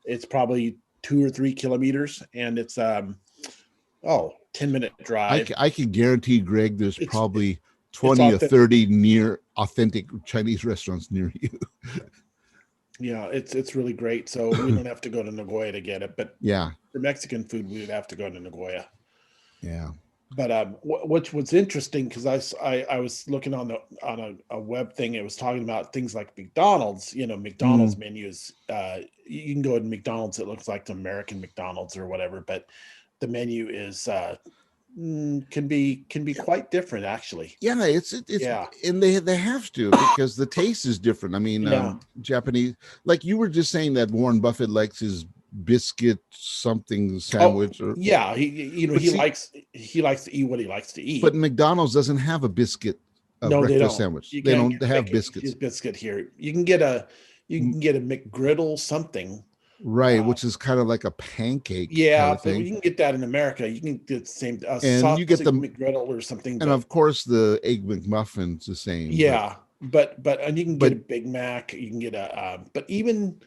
It's probably 2 or 3 kilometers, and it's 10-minute drive. I can guarantee, Greg, there's It's probably it's 20 or authentic. 30 near authentic Chinese restaurants near you. Yeah, it's really great. So we don't have to go to Nagoya to get it, but Yeah. for Mexican food, we would have to go to Nagoya. Yeah. But what's interesting, because I was looking on a web thing, it was talking about things like McDonald's. McDonald's Mm. menus. You can go to McDonald's. It looks like the American McDonald's or whatever, but the menu is can be quite different, actually. Yeah, it's Yeah, and they have to, because the taste is different. I mean, yeah. Japanese, like you were just saying that Warren Buffett likes his biscuit something Oh, sandwich, or yeah. He but see, he likes to eat what he likes to but eat. McDonald's doesn't have a biscuit No, they breakfast don't. sandwich. You They can't don't have make a biscuits. biscuit here. You can get a McGriddle something. Right, Uh, which is kind of like a pancake kind yeah, of but thing. you can get that in America. You can get the same And you get sausage them, McGriddle or something. and But of course the egg McMuffin's the same, yeah, but and you can get but a Big Mac. You can get a but even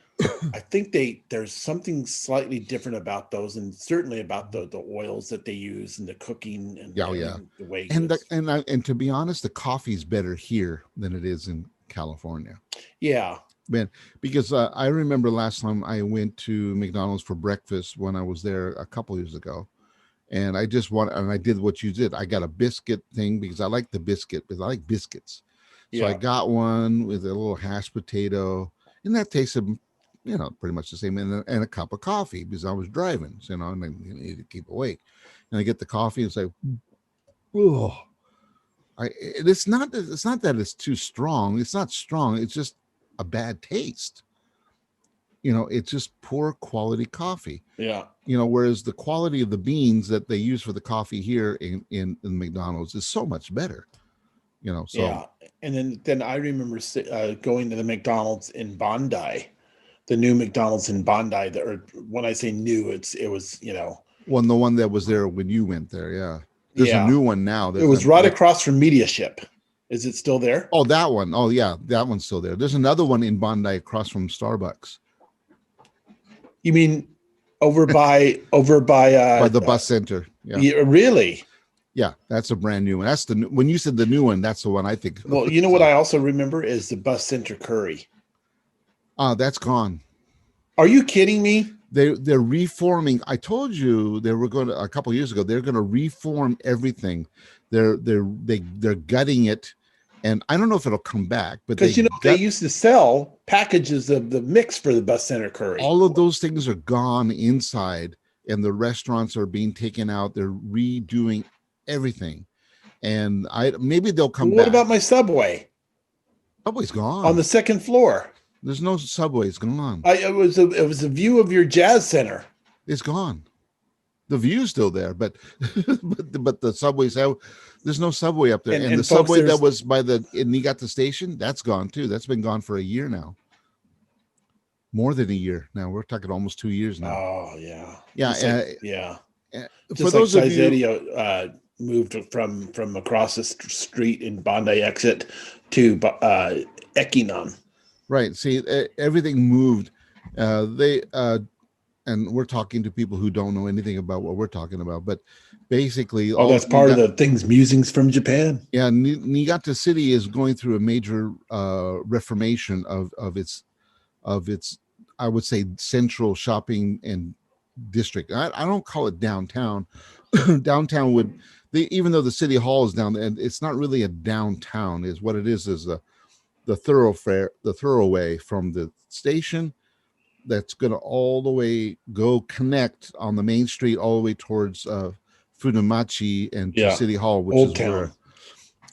I think there's something slightly different about those, and certainly about the oils that they use and the cooking and yeah, oh, yeah. everything, the way And it's. and to be honest, the coffee's better here than it is in California. Yeah. Man, because I remember last time I went to McDonald's for breakfast when I was there a couple years ago, and I did what you did. I got a biscuit thing because I like the biscuit because I like biscuits. So I Yeah. got one with a little hashed potato, and that tasted, pretty much the same, and a cup of coffee because I was driving, and I needed to keep awake. And I get the coffee and say, oh, it's not that it's too strong. It's not strong. It's just a bad taste. It's just poor quality coffee. Yeah. Whereas the quality of the beans that they use for the coffee here in McDonald's is so much better. So Yeah. And then I remember going to the McDonald's in Bondi, the new McDonald's in Bondi. Or when I say new, it was, the one that was there when you went there, yeah. There's a yeah, new one now. it was right across from Media Ship. Is it still there? Oh, that one. Oh, yeah, that one's still there. There's another one in Bondi across from Starbucks. You mean over by the bus center? Yeah, really? Yeah, that's a brand new one. That's when you said the new one, that's the one I think. Well, you know what I also remember is the Bus Center Curry. That's gone. Are you kidding me? They're reforming. I told you they were going to a couple of years ago. They're going to reform everything. They're gutting it, and I don't know if it'll come back. But because they used to sell packages of the mix for the Bus Center Curry. All of those things are gone inside, and the restaurants are being taken out. They're redoing everything, and maybe they'll come back. What about my Subway? Subway's gone on the second floor. There's no Subway. It's gone. It was a view of your Jazz Center. It's gone. The view's still there, but but the Subway's out. There's no Subway up there, and the folks, Subway that was by the Niigata station, that's gone too. That's been gone for a year now. More than a year now. We're talking almost 2 years now. Oh yeah, yeah, yeah. For Just those like of you, moved from across the street in Bondi exit to Ekinon. Right. See, everything moved. And we're talking to people who don't know anything about what we're talking about, but basically, that's part of the things Musings from Japan. Yeah, Niigata City is going through a major reformation of its, I would say, central shopping and district. I don't call it downtown. Downtown would, even though the city hall is down, and it's not really a downtown. Is what it is the thoroughway from the station that's going to all the way go connect on the main street all the way towards Funamachi and to City Hall, which Old is town.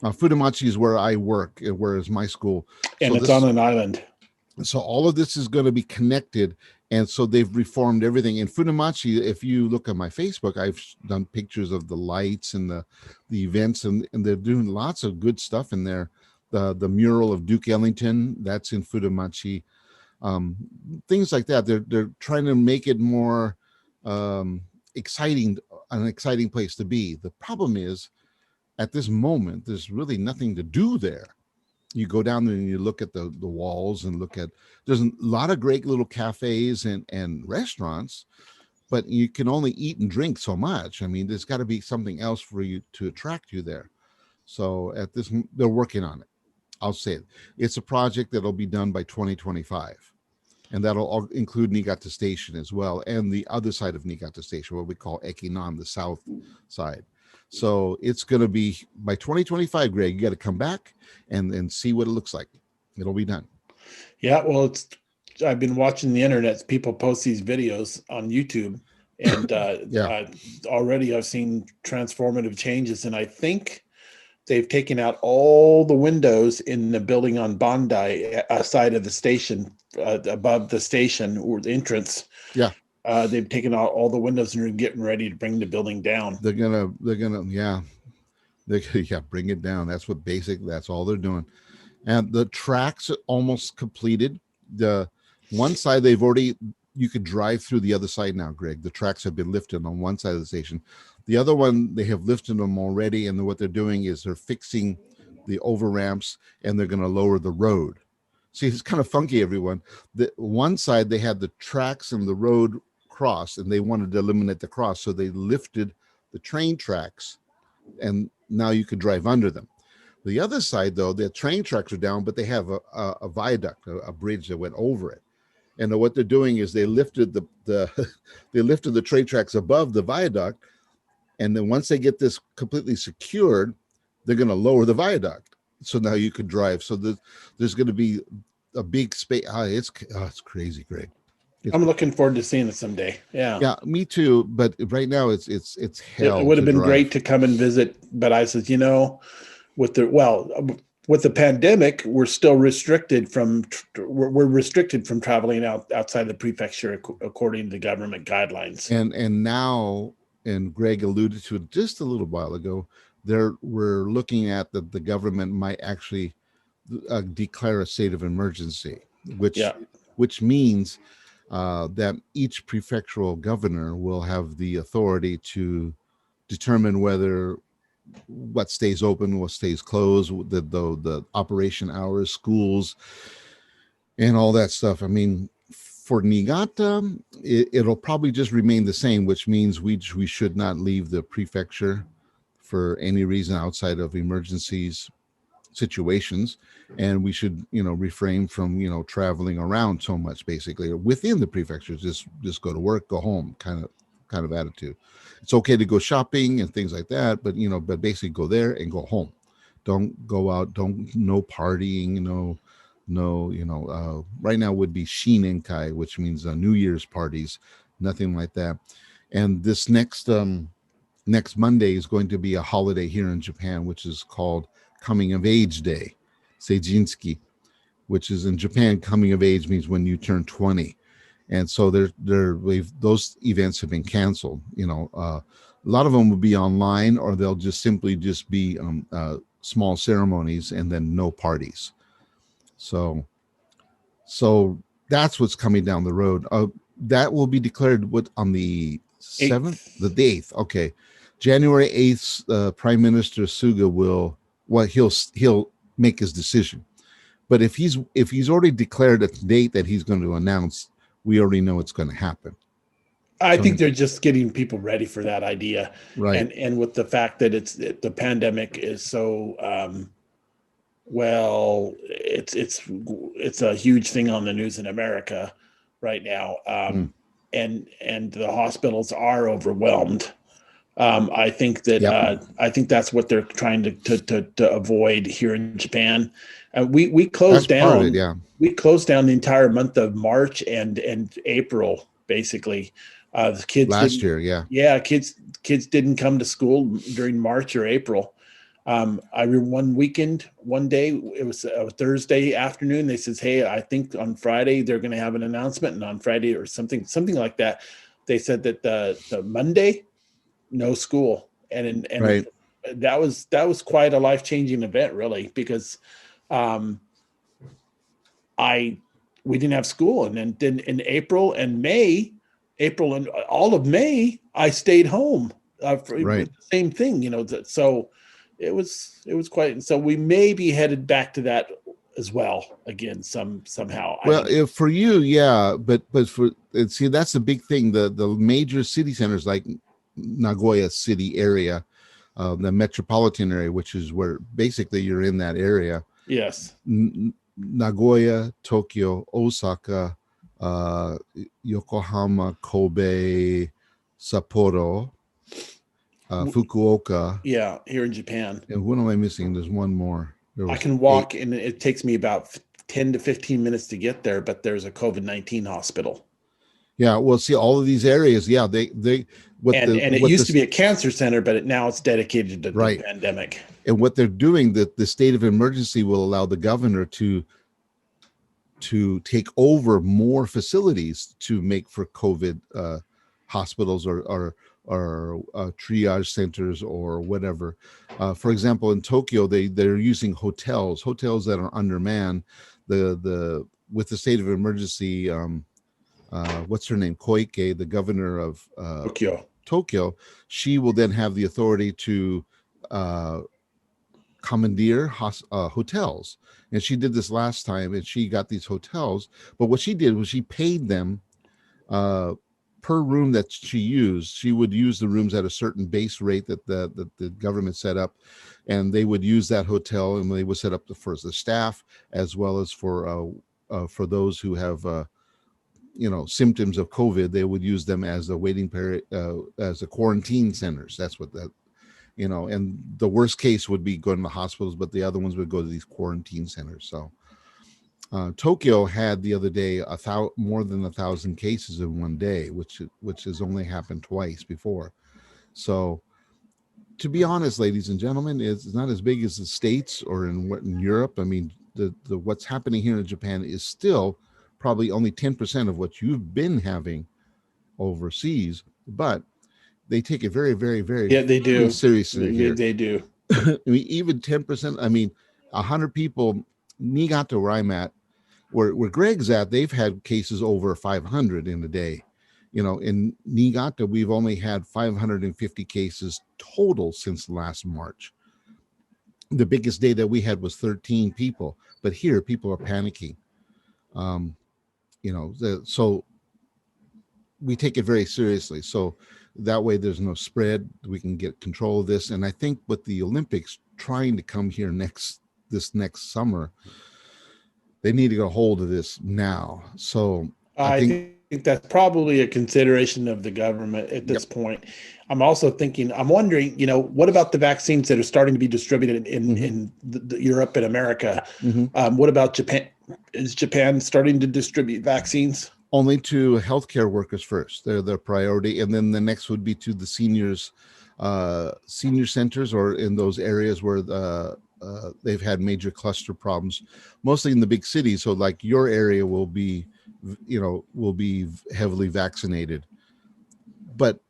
where Funamachi is where I work, where is my school. And so it's on an island. So all of this is going to be connected. And so they've reformed everything. In Funamachi, if you look at my Facebook, I've done pictures of the lights and the events, and they're doing lots of good stuff in there. The mural of Duke Ellington, that's in Funamachi. Things like that. They're trying to make it more exciting, an exciting place to be. The problem is, at this moment, there's really nothing to do there. You go down there and you look at the walls and there's a lot of great little cafes and restaurants, but you can only eat and drink so much. I mean, there's got to be something else for you to attract you there. So they're working on it. I'll say it. It's a project that'll be done by 2025. And that'll all include Niigata Station as well, and the other side of Niigata Station, what we call Ekinon, the south side. So it's going to be by 2025, Greg. You got to come back and see what it looks like. It'll be done. Yeah, well, I've been watching the internet. People post these videos on YouTube, and already I've seen transformative changes. And I think they've taken out all the windows in the building on Bondi side of the station, above the station or the entrance. Yeah. They've taken out all the windows and are getting ready to bring the building down. They're gonna bring it down. That's all they're doing. And the tracks are almost completed. The one side you could drive through the other side now, Greg. The tracks have been lifted on one side of the station. The other one, they have lifted them already, and what they're doing is they're fixing the over ramps, and they're going to lower the road. See, it's kind of funky, everyone. The one side, they had the tracks and the road cross, and they wanted to eliminate the cross, so they lifted the train tracks, and now you could drive under them. The other side, though, the train tracks are down, but they have a viaduct, a bridge that went over it. And what they're doing is they lifted the they lifted the train tracks above the viaduct, and then once they get this completely secured, they're going to lower the viaduct. So now you could drive. So there's going to be a big space. It's crazy, Greg. It's I'm looking forward to seeing it someday. Yeah. Yeah, me too. But right now it's It hell would have to been great drive. to come and visit, but I said, with the well, with the pandemic, we're still restricted from we're restricted from traveling outside the prefecture according to government guidelines. And now, and Greg alluded to it just a little while ago, we're looking at that the government might actually declare a state of emergency, which Yeah. which means that each prefectural governor will have the authority to determine whether what stays open, what stays closed, the operation hours, schools, and all that stuff. I mean, for Niigata, it'll probably just remain the same, which means we should not leave the prefecture for any reason outside of emergencies situations, and we should refrain from traveling around so much, basically within the prefecture. Just go to work, go home, kind of attitude. It's okay to go shopping and things like that, but basically go there and go home. Don't go out, don't no partying, no right now would be Shinenkai, which means New Year's parties, nothing like that. And this next Monday is going to be a holiday here in Japan, which is called Coming of Age Day, Seijinski, which is in Japan. Coming of age means when you turn 20, and so those events have been canceled. A lot of them will be online, or they'll just simply just be small ceremonies and then no parties. So that's what's coming down the road. That will be declared on the 7th, the 8th. Okay, January 8th. Prime Minister Suga he'll make his decision. But if he's already declared a date that he's going to announce, we already know it's going to happen. I think they're just getting people ready for that idea, right? And with the fact that the pandemic is so it's a huge thing on the news in America right now, and the hospitals are overwhelmed. I think that Yep. I think that's what they're trying to avoid here in Japan. We That's closed part of it. down. Yeah. We closed down the entire month of March and April, basically. The kids Last didn't. year. Yeah. Yeah, kids didn't come to school during March or April. I remember one day, it was a Thursday afternoon. They says, "Hey, I think on Friday they're going to have an announcement," and on Friday or something like that, they said that the Monday, no school, Right. that was quite a life-changing event, really, because um, we didn't have school, and then in April and all of May, I stayed home Right. with the same thing, so it was quite. So we may be headed back to that as well again somehow. I Well, don't. if for you, yeah, but for see, that's the big thing. The major city centers like Nagoya city area, the metropolitan area, which is where basically you're in that area. Yes. Nagoya, Tokyo, Osaka, Yokohama, Kobe, Sapporo, Fukuoka. Yeah, here in Japan. And what am I missing? There's one more. There I was can walk, and it takes me about 10 to 15 minutes to get there, but there's a COVID-19 hospital. Yeah, well, see, all of these areas, yeah, And it used to be a cancer center, but now it's dedicated to the pandemic. And what they're doing, the state of emergency will allow the governor to take over more facilities to make for COVID hospitals or triage centers or whatever. For example, in Tokyo, they're using hotels that are undermanned. With the state of emergency, what's her name, Koike, the governor of Tokyo, she will then have the authority to commandeer hotels. And she did this last time, and she got these hotels. But what she did was she paid them per room that she used, she would use the rooms at a certain base rate that the government set up, and they would use that hotel, and they would set up for the staff as well as for those who have symptoms of COVID. They would use them as a waiting period, as a quarantine centers. That's what that and the worst case would be going to the hospitals, but the other ones would go to these quarantine centers. So Tokyo had the other day more than 1,000 cases in one day, which has only happened twice before. So, to be honest, ladies and gentlemen, it's not as big as the States or in Europe. I mean, the what's happening here in Japan is still probably only 10% of what you've been having overseas, but they take it very, very, very, they very do. seriously here. They do. I mean, even 10%. I mean, 100 people. Niigata, where I'm at, where Greg's at, they've had cases over 500 in a day. In Niigata, we've only had 550 cases total since last March. The biggest day that we had was 13 people, but here people are panicking. So we take it very seriously. So that way there's no spread. We can get control of this. And I think with the Olympics trying to come here this next summer, they need to get a hold of this now. So I think that's probably a consideration of the government at this point. I'm also thinking, I'm wondering, what about the vaccines that are starting to be distributed in Europe and America? What about Japan? Is Japan starting to distribute vaccines? Only to healthcare workers first. They're their priority. And then the next would be to the senior centers, or in those areas where they've had major cluster problems, mostly in the big cities. So like your area will be heavily vaccinated, but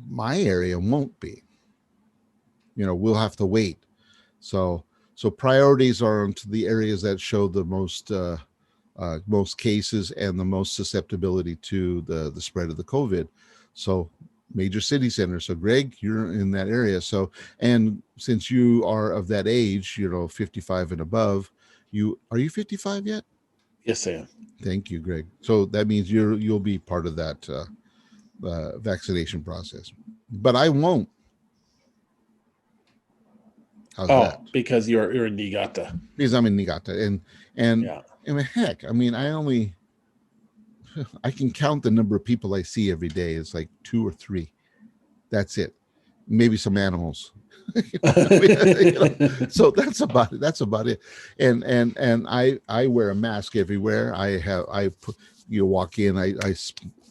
my area won't be. We'll have to wait. So priorities are to the areas that show the most cases and the most susceptibility to the spread of the COVID. So major city centers. So Greg, you're in that area. So, and since you are of that age, 55 and above, are you 55 yet? Yes, I am. Thank you, Greg. So that means you'll be part of that vaccination process, but I won't. How's that? Because you're in Niigata. Because I'm in Niigata, and yeah. I mean, heck, I mean, I can count the number of people I see every day. It's like 2 or 3. That's it. Maybe some animals. So that's about it. And I wear a mask everywhere. I put, walk in, I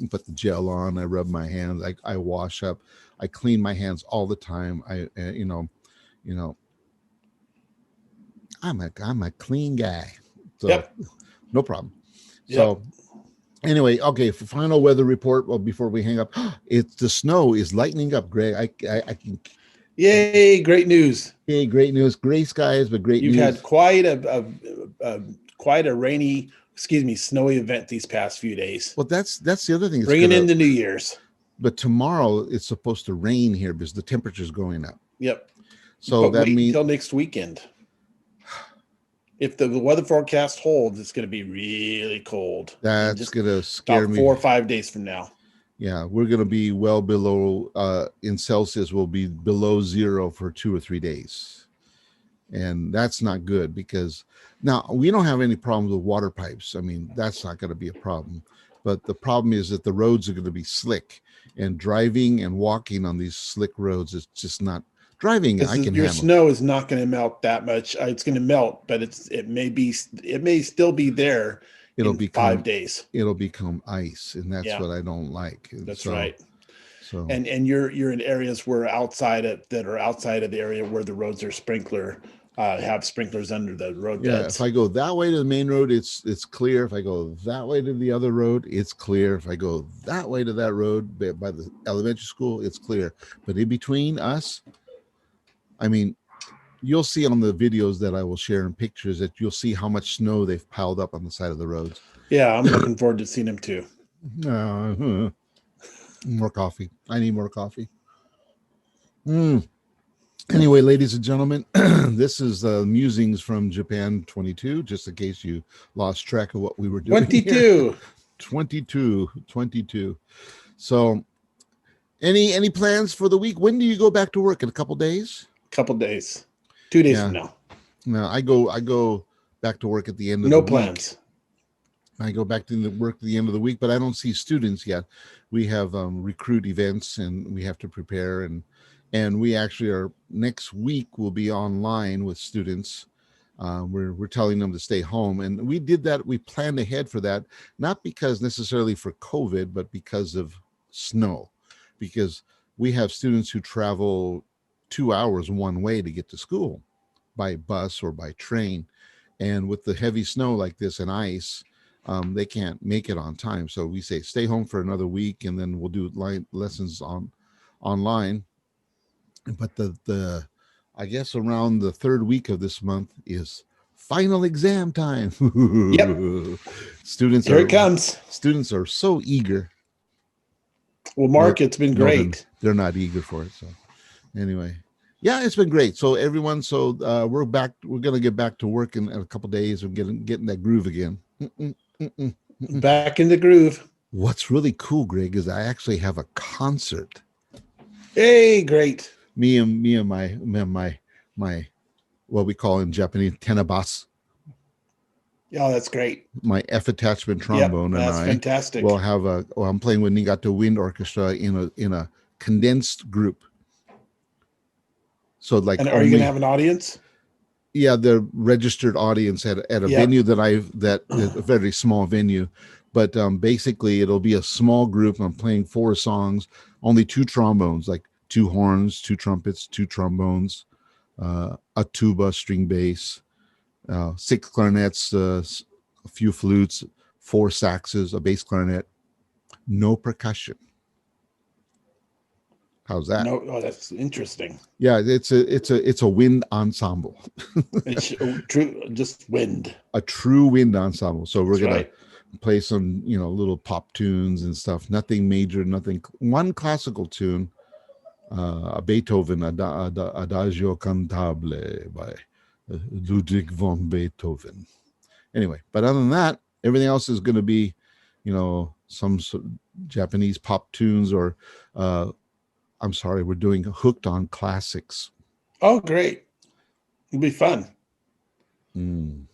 put the gel on, I rub my hands, I wash up, I clean my hands all the time. I'm a clean guy. So no problem. So anyway, okay, for final weather report, well, before we hang up, the snow is lightening up, Greg. I can. Yay, great news. Yay, great news. Gray skies, but great news. You've had quite a rainy, snowy event these past few days. Well, that's the other thing. Bringing in the New Year's. But tomorrow it's supposed to rain here because the temperature's going up. Yep. So that means until next weekend. If the weather forecast holds, it's going to be really cold. That's going to scare me. 4 or 5 days from now. Yeah, we're going to be well below, in Celsius, we'll be below 0 for 2 or 3 days. And that's not good because now we don't have any problems with water pipes. I mean, that's not going to be a problem. But the problem is that the roads are going to be slick, and driving and walking on these slick roads is just not. Driving, I can your handle. Snow is not going to melt that much. It's going to melt, but it may still be there. It'll become 5 days. It'll become ice, and that's what I don't like. That's right. So and you're in areas where outside of the area where the roads are have sprinklers under the road beds. If I go that way to the main road, it's clear. If I go that way to the other road, it's clear. If I go that way to that road by the elementary school, it's clear. But in between us, I mean, you'll see on the videos that I will share in pictures that you'll see how much snow they've piled up on the side of the roads. Yeah, I'm looking forward to seeing them too. More coffee. I need more coffee. Anyway, ladies and gentlemen, this is Musings from Japan 22, just in case you lost track of what we were doing. 22. 22. So any plans for the week? When do you go back to work? In a couple days? Couple days, 2 days from Yeah. now. No, I go back to work at the end of the No week. plans. I go back to the work at the end of the week, but I don't see students yet. We have recruit events, and we have to prepare, and we actually are next week. Will be online with students. We're telling them to stay home, and we did that. We planned ahead for that, not because necessarily for COVID, but because of snow, because we have students who travel 2 hours one way to get to school by bus or by train, and with the heavy snow like this and ice, they can't make it on time. So we say stay home for another week, and then we'll do lessons online. But the I guess around the third week of this month is final exam time. Yep, students here are it comes. students are so eager. Well, No, Mark, it's been no, then great. they're not eager for it. So anyway, yeah, it's been great. So everyone, so we're back. We're gonna get back to work in a couple days. We're getting that groove again. Mm-mm, mm-mm, mm-mm. Back in the groove. What's really cool, Greg, is I actually have a concert. Hey, great. Me and my what we call in Japanese tenabas, Oh, that's great. my F attachment Yep, trombone, and that's I will fantastic. have a. Well, I'm playing with Niigata Wind Orchestra in a condensed group. So like And are you going to only, have an audience? yeah, the registered audience at a Yep. venue that is a very small venue, but basically it'll be a small group. I'm playing four songs, only two trombones, like two horns, two trumpets, two trombones, a tuba, string bass, six clarinets, a few flutes, four saxes, a bass clarinet, no percussion. How's that? No, oh, that's interesting. Yeah, it's a wind ensemble, It's true, just wind. a true wind ensemble. So we're That's gonna right. play some little pop tunes and stuff. Nothing major, nothing. One classical tune, a Beethoven Adagio Cantabile by Ludwig von Beethoven. Anyway, but other than that, everything else is going to be, some Japanese pop tunes, or I'm sorry, we're doing Hooked on Classics. Oh, great. It'll be fun. Mm.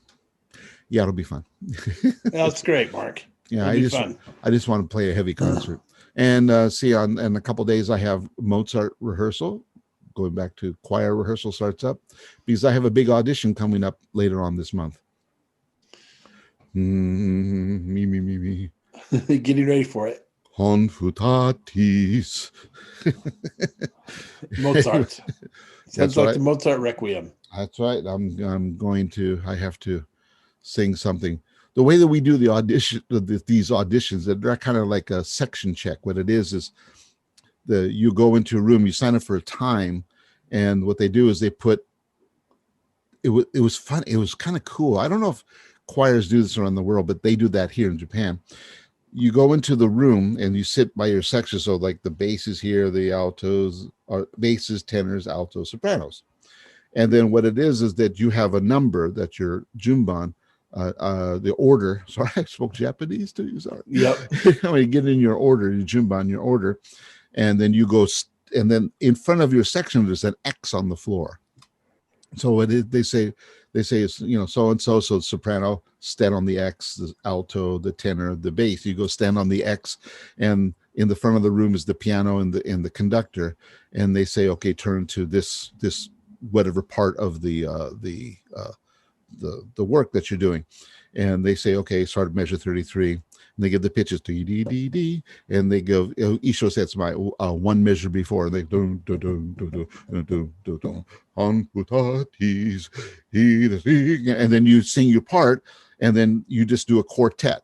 Yeah, it'll be fun. That's great, Mark. Yeah, It'll be fun. I just want to play a heavy concert, and see on in a couple days I have Mozart rehearsal. Going back to choir rehearsal starts up because I have a big audition coming up later on this month. Me. Getting ready for it. Confutatis. Mozart. That's Sounds like right. the Mozart Requiem. That's right. I have to sing something. The way that we do the audition, these auditions, they're kind of like a section check. What it is you go into a room, you sign up for a time, and what they do is they put. It was fun. It was kind of cool. I don't know if choirs do this around the world, but they do that here in Japan. You go into the room and you sit by your section. So like the basses here, the altos, or basses, tenors, altos, sopranos. And then what it is that you have a number that your junban, the order. Sorry, I spoke Japanese to you. Sorry. Yep. When you get in your order, your junban, your order, and then you go, and then in front of your section there's an X on the floor. So what they say it's so and so. So soprano, stand on the X, the alto, the tenor, the bass. You go stand on the X, and in the front of the room is the piano and the conductor, and they say, okay, turn to this whatever part of the work that you're doing, and they say, okay, start at measure 33, and they give the pitches to D D D, and they go Isho sets my one measure before, and they dun dun dun dun dun dun dun dun dun on putatis, and then you sing your part, and then you just do a quartet.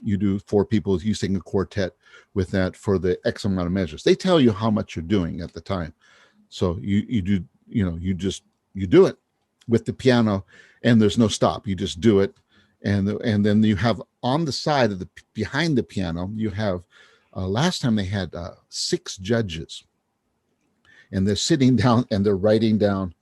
You do four people, you sing a quartet with that for the X amount of measures. They tell you how much you're doing at the time, so you do, you do it with the piano, and there's no stop. You just do it, and then you have on the side of the behind the piano, you have last time they had 6 judges, and they're sitting down and they're writing down.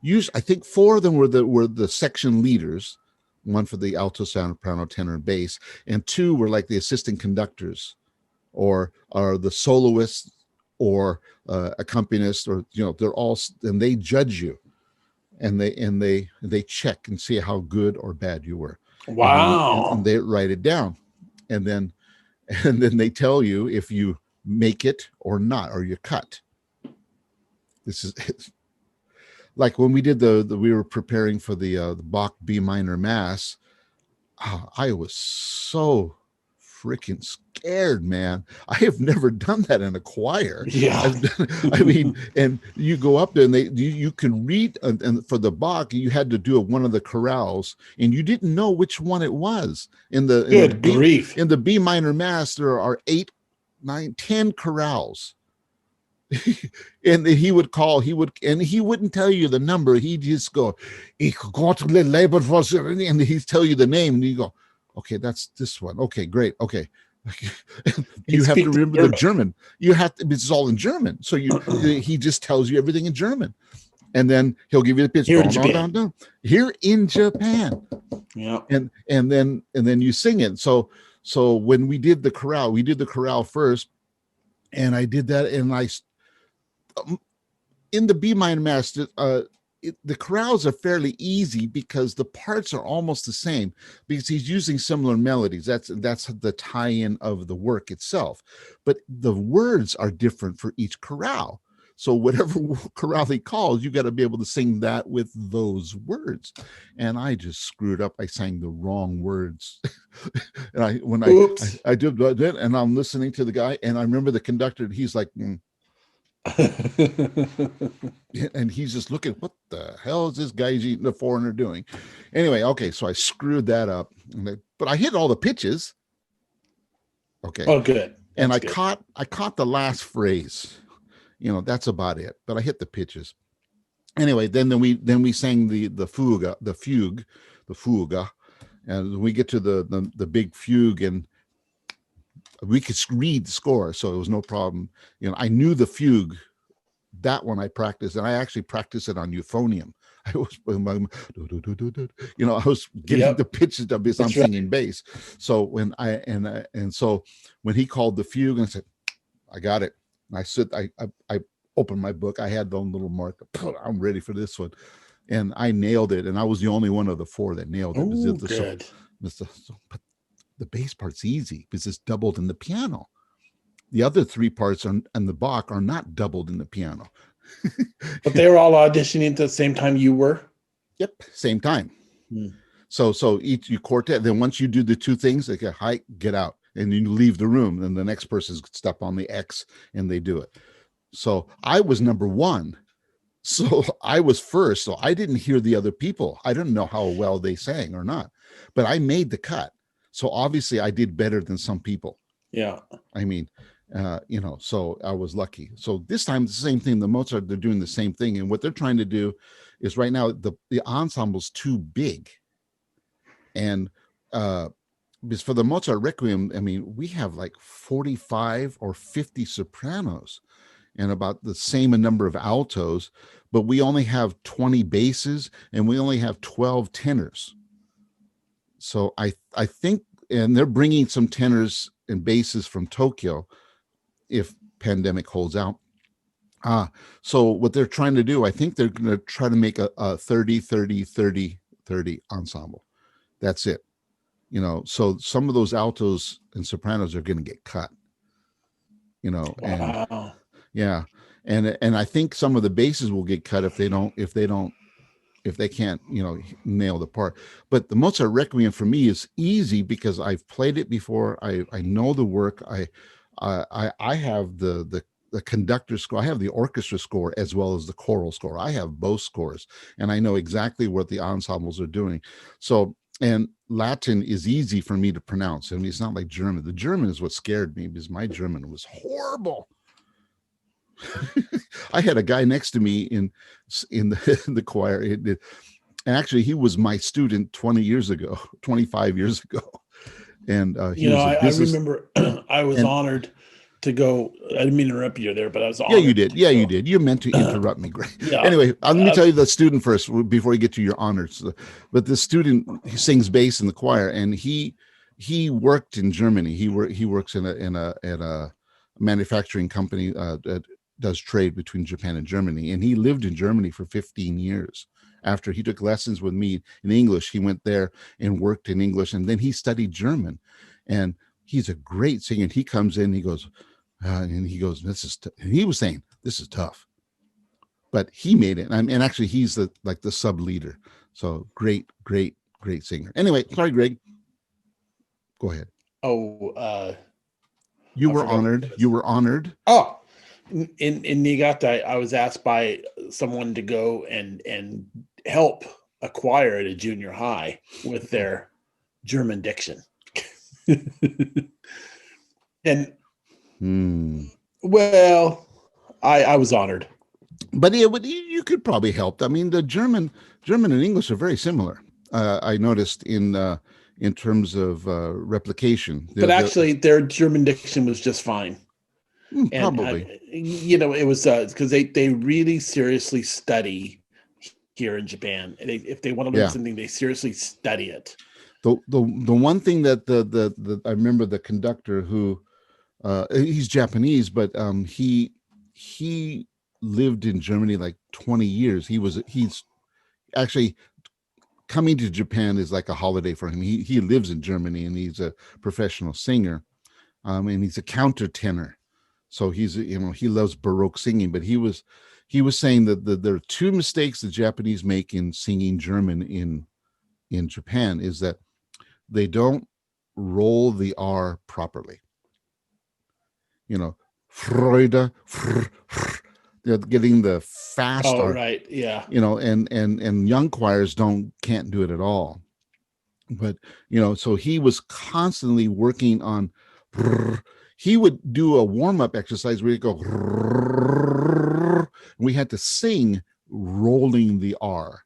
I think 4 of them were the section leaders, one for the alto, soprano, tenor, and bass, and 2 were like the assistant conductors or the soloist or accompanist, or they're all, and they judge you, and they check and see how good or bad you were, and Wow. they write it down, and then and then they tell you if you make it or not, or you cut. This is like when we did we were preparing for the Bach B minor mass. I was so freaking scared, man. I have never done that in a choir. Yeah. I mean, and you go up there and you can read, and for the Bach, you had to do one of the chorales, and you didn't know which one it was. Good grief. In the B minor mass, there are 8, 9, 10 chorales. And he would call, and he wouldn't tell you the number. He'd just go, "Ich Gott lebe was," and he'd tell you the name, and you go, "Okay, that's this one. Okay, great. Okay." You have to remember the German. You have to. It's all in German, so he just tells you everything in German, and then he'll give you the pitch. Here in Japan. Here in Japan. Yeah. And then you sing it. So when we did the chorale first, and I did that, and in the B minor mass, the chorales are fairly easy because the parts are almost the same, because he's using similar melodies. That's the tie-in of the work itself, but the words are different for each chorale. So whatever chorale he calls, you got to be able to sing that with those words. And I just screwed up. I sang the wrong words. And I did, and I'm listening to the guy, and I remember the conductor. He's like. And he's just looking, what the hell is this guy's eating the foreigner doing? Anyway, okay, so I screwed that up, but I hit all the pitches. Okay. Oh, good. And I caught the last phrase. That's about it. But I hit the pitches. Anyway, then we sang the fuga, and we get to the big fugue, and we could read the score, so it was no problem. I knew the fugue. That one I practiced, and I actually practiced it on euphonium. I was, I was getting the pitches up because I'm singing bass. So when when he called the fugue, and I said, "I got it." And I opened my book. I had the little mark. I'm ready for this one, and I nailed it. And I was the only one of the 4 that nailed it. Oh, good. But the bass part's easy because it's doubled in the piano. The other 3 parts and the Bach are not doubled in the piano. But they were all auditioning at the same time you were? Yep, same time. So each you quartet. Then once you do the 2 things, they go, "Hi, get out," and you leave the room. And the next person's step on the X, and they do it. So I was number 1. So I was first. So I didn't hear the other people. I didn't know how well they sang or not, but I made the cut. So obviously I did better than some people. Yeah. I mean, so I was lucky. So this time it's the same thing. The Mozart, they're doing the same thing. And what they're trying to do is, right now, the ensemble's too big. And because for the Mozart Requiem, I mean, we have like 45 or 50 sopranos and about the same number of altos, but we only have 20 basses and we only have 12 tenors. So I think, and they're bringing some tenors and basses from Tokyo if pandemic holds out. So what they're trying to do, I think they're going to try to make a 30-30-30-30 ensemble. That's it. So some of those altos and sopranos are going to get cut. Wow. And yeah, and I think some of the basses will get cut if they can't, nail the part. But the Mozart Requiem for me is easy because I've played it before. I know the work. I have the conductor score. I have the orchestra score as well as the choral score. I have both scores, and I know exactly what the ensembles are doing. So, and Latin is easy for me to pronounce. I mean, it's not like German. The German is what scared me because my German was horrible. I had a guy next to me in the choir. And actually, he was my student 25 years ago. And I remember I was honored to go. I didn't mean to interrupt you there, but I was honored. Yeah, you did. Yeah, you did. You meant to interrupt me. Great. Yeah. Anyway, let me tell you the student first before you get to your honors. But the student, he sings bass in the choir, and he he worked in Germany. He works in a manufacturing company that does trade between Japan and Germany, and he lived in Germany for 15 years. After he took lessons with me in English, he went there and worked in English, and then he studied German. And he's a great singer. He comes in, he goes, "This is." And he was saying, "This is tough," but he made it. And actually, he's the sub leader. So great, great, great singer. Anyway, sorry, Greg. Go ahead. Oh, You I were forgot. honored. You were honored. Oh, in Niigata, I was asked by someone to go and help acquire at a junior high with their German diction. And well, I was honored. But you could probably help. I mean, the German and English are very similar. I noticed in terms of replication. But actually, their German diction was just fine. And probably, it was because they really seriously study here in Japan. If they want to learn something, they seriously study it. The one thing that the I remember the conductor who he's Japanese, but he lived in Germany like 20 years. He's actually coming to Japan is like a holiday for him. He lives in Germany and he's a professional singer, and he's a countertenor. So he's he loves Baroque singing. But he was saying that there are two mistakes the Japanese make in singing German in Japan is that they don't roll the R properly. Freude, they're getting the fast Oh, R. right, yeah. And young choirs can't do it at all. But so he was constantly working on. He would do a warm-up exercise where he'd go. We had to sing rolling the R,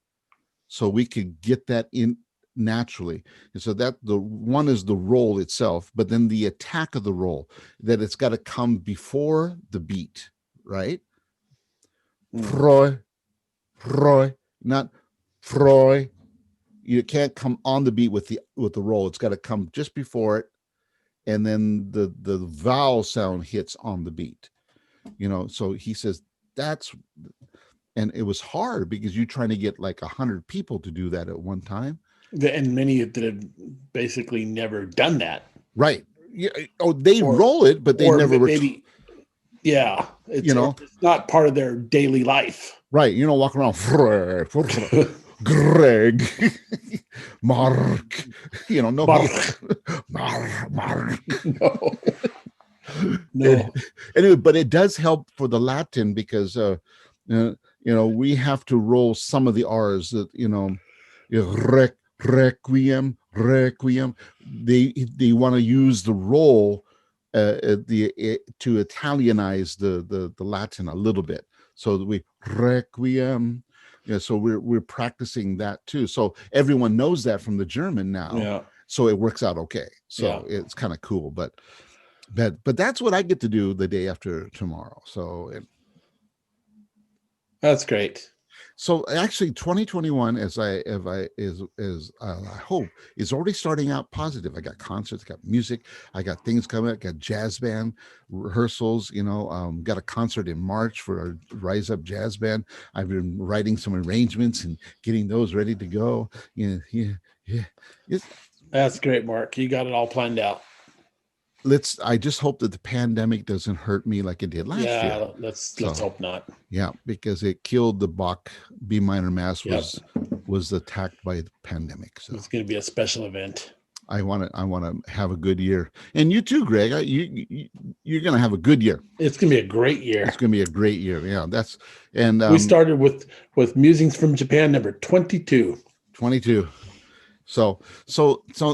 so we could get that in naturally. And so that the one is the roll itself, but then the attack of the roll, that it's got to come before the beat, right? Freud, not Freud. You can't come on the beat with the roll. It's got to come just before it, and then the vowel sound hits on the beat. So he says that's, and it was hard because you're trying to get like 100 people to do that at one time. And many that have basically never done that. Right. Yeah. Oh, they roll it, but they never maybe. Yeah. It's not part of their daily life. Right. Walk around. Greg, Mark, no, Mark. No. Anyway, but it does help for the Latin because, we have to roll some of the R's that, requiem. They want to use the roll to Italianize the Latin a little bit. So that we requiem. So we're practicing that too. So everyone knows that from the German now. Yeah. So it works out okay. So it's kind of cool. But that's what I get to do the day after tomorrow. So that's great. So actually 2021, as I hope, is already starting out positive. I got concerts, got music, I got things coming, I got jazz band rehearsals, got a concert in March for our Rise Up Jazz Band. I've been writing some arrangements and getting those ready to go. Yeah. That's great, Mark. You got it all planned out. I just hope that the pandemic doesn't hurt me like it did last year. Let's hope not. Yeah, because it killed the Bach B minor mass was attacked by the pandemic. So it's going to be a special event. I want to have a good year, and you too, Greg. You're going to have a good year. It's going to be a great year. It's going to be a great year. Yeah, we started with Musings from Japan number 22. 22. So,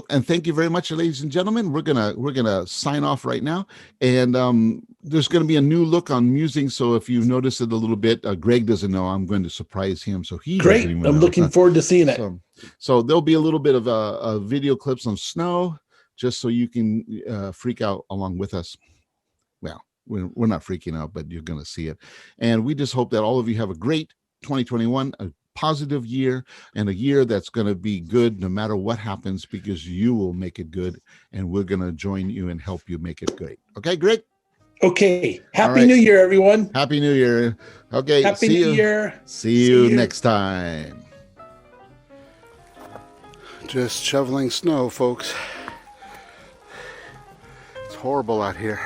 and thank you very much, ladies and gentlemen. We're gonna sign off right now, and there's gonna be a new look on Musings. So if you've noticed it a little bit, Greg doesn't know. I'm going to surprise him, so he great. I'm looking forward to seeing it. So there'll be a little bit of a video clips on snow, just so you can freak out along with us. Well, we're not freaking out, but you're gonna see it, and we just hope that all of you have a great 2021. positive year and a year that's going to be good no matter what happens, because you will make it good, and we're going to join you and help you make it great. Okay, great. Okay. Happy right. New Year, everyone. Happy New Year. Okay. Happy see New you. Year. See you next time. Just shoveling snow, folks. It's horrible out here.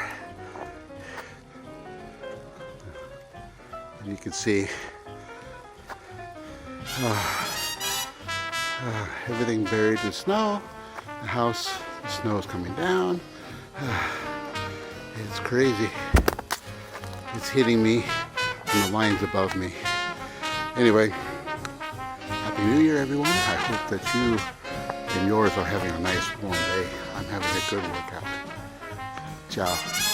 You can see everything buried in snow. The house, the snow is coming down. It's crazy. It's hitting me and the lines above me. Anyway, Happy New Year, everyone. I hope that you and yours are having a nice warm day. I'm having a good workout. Ciao.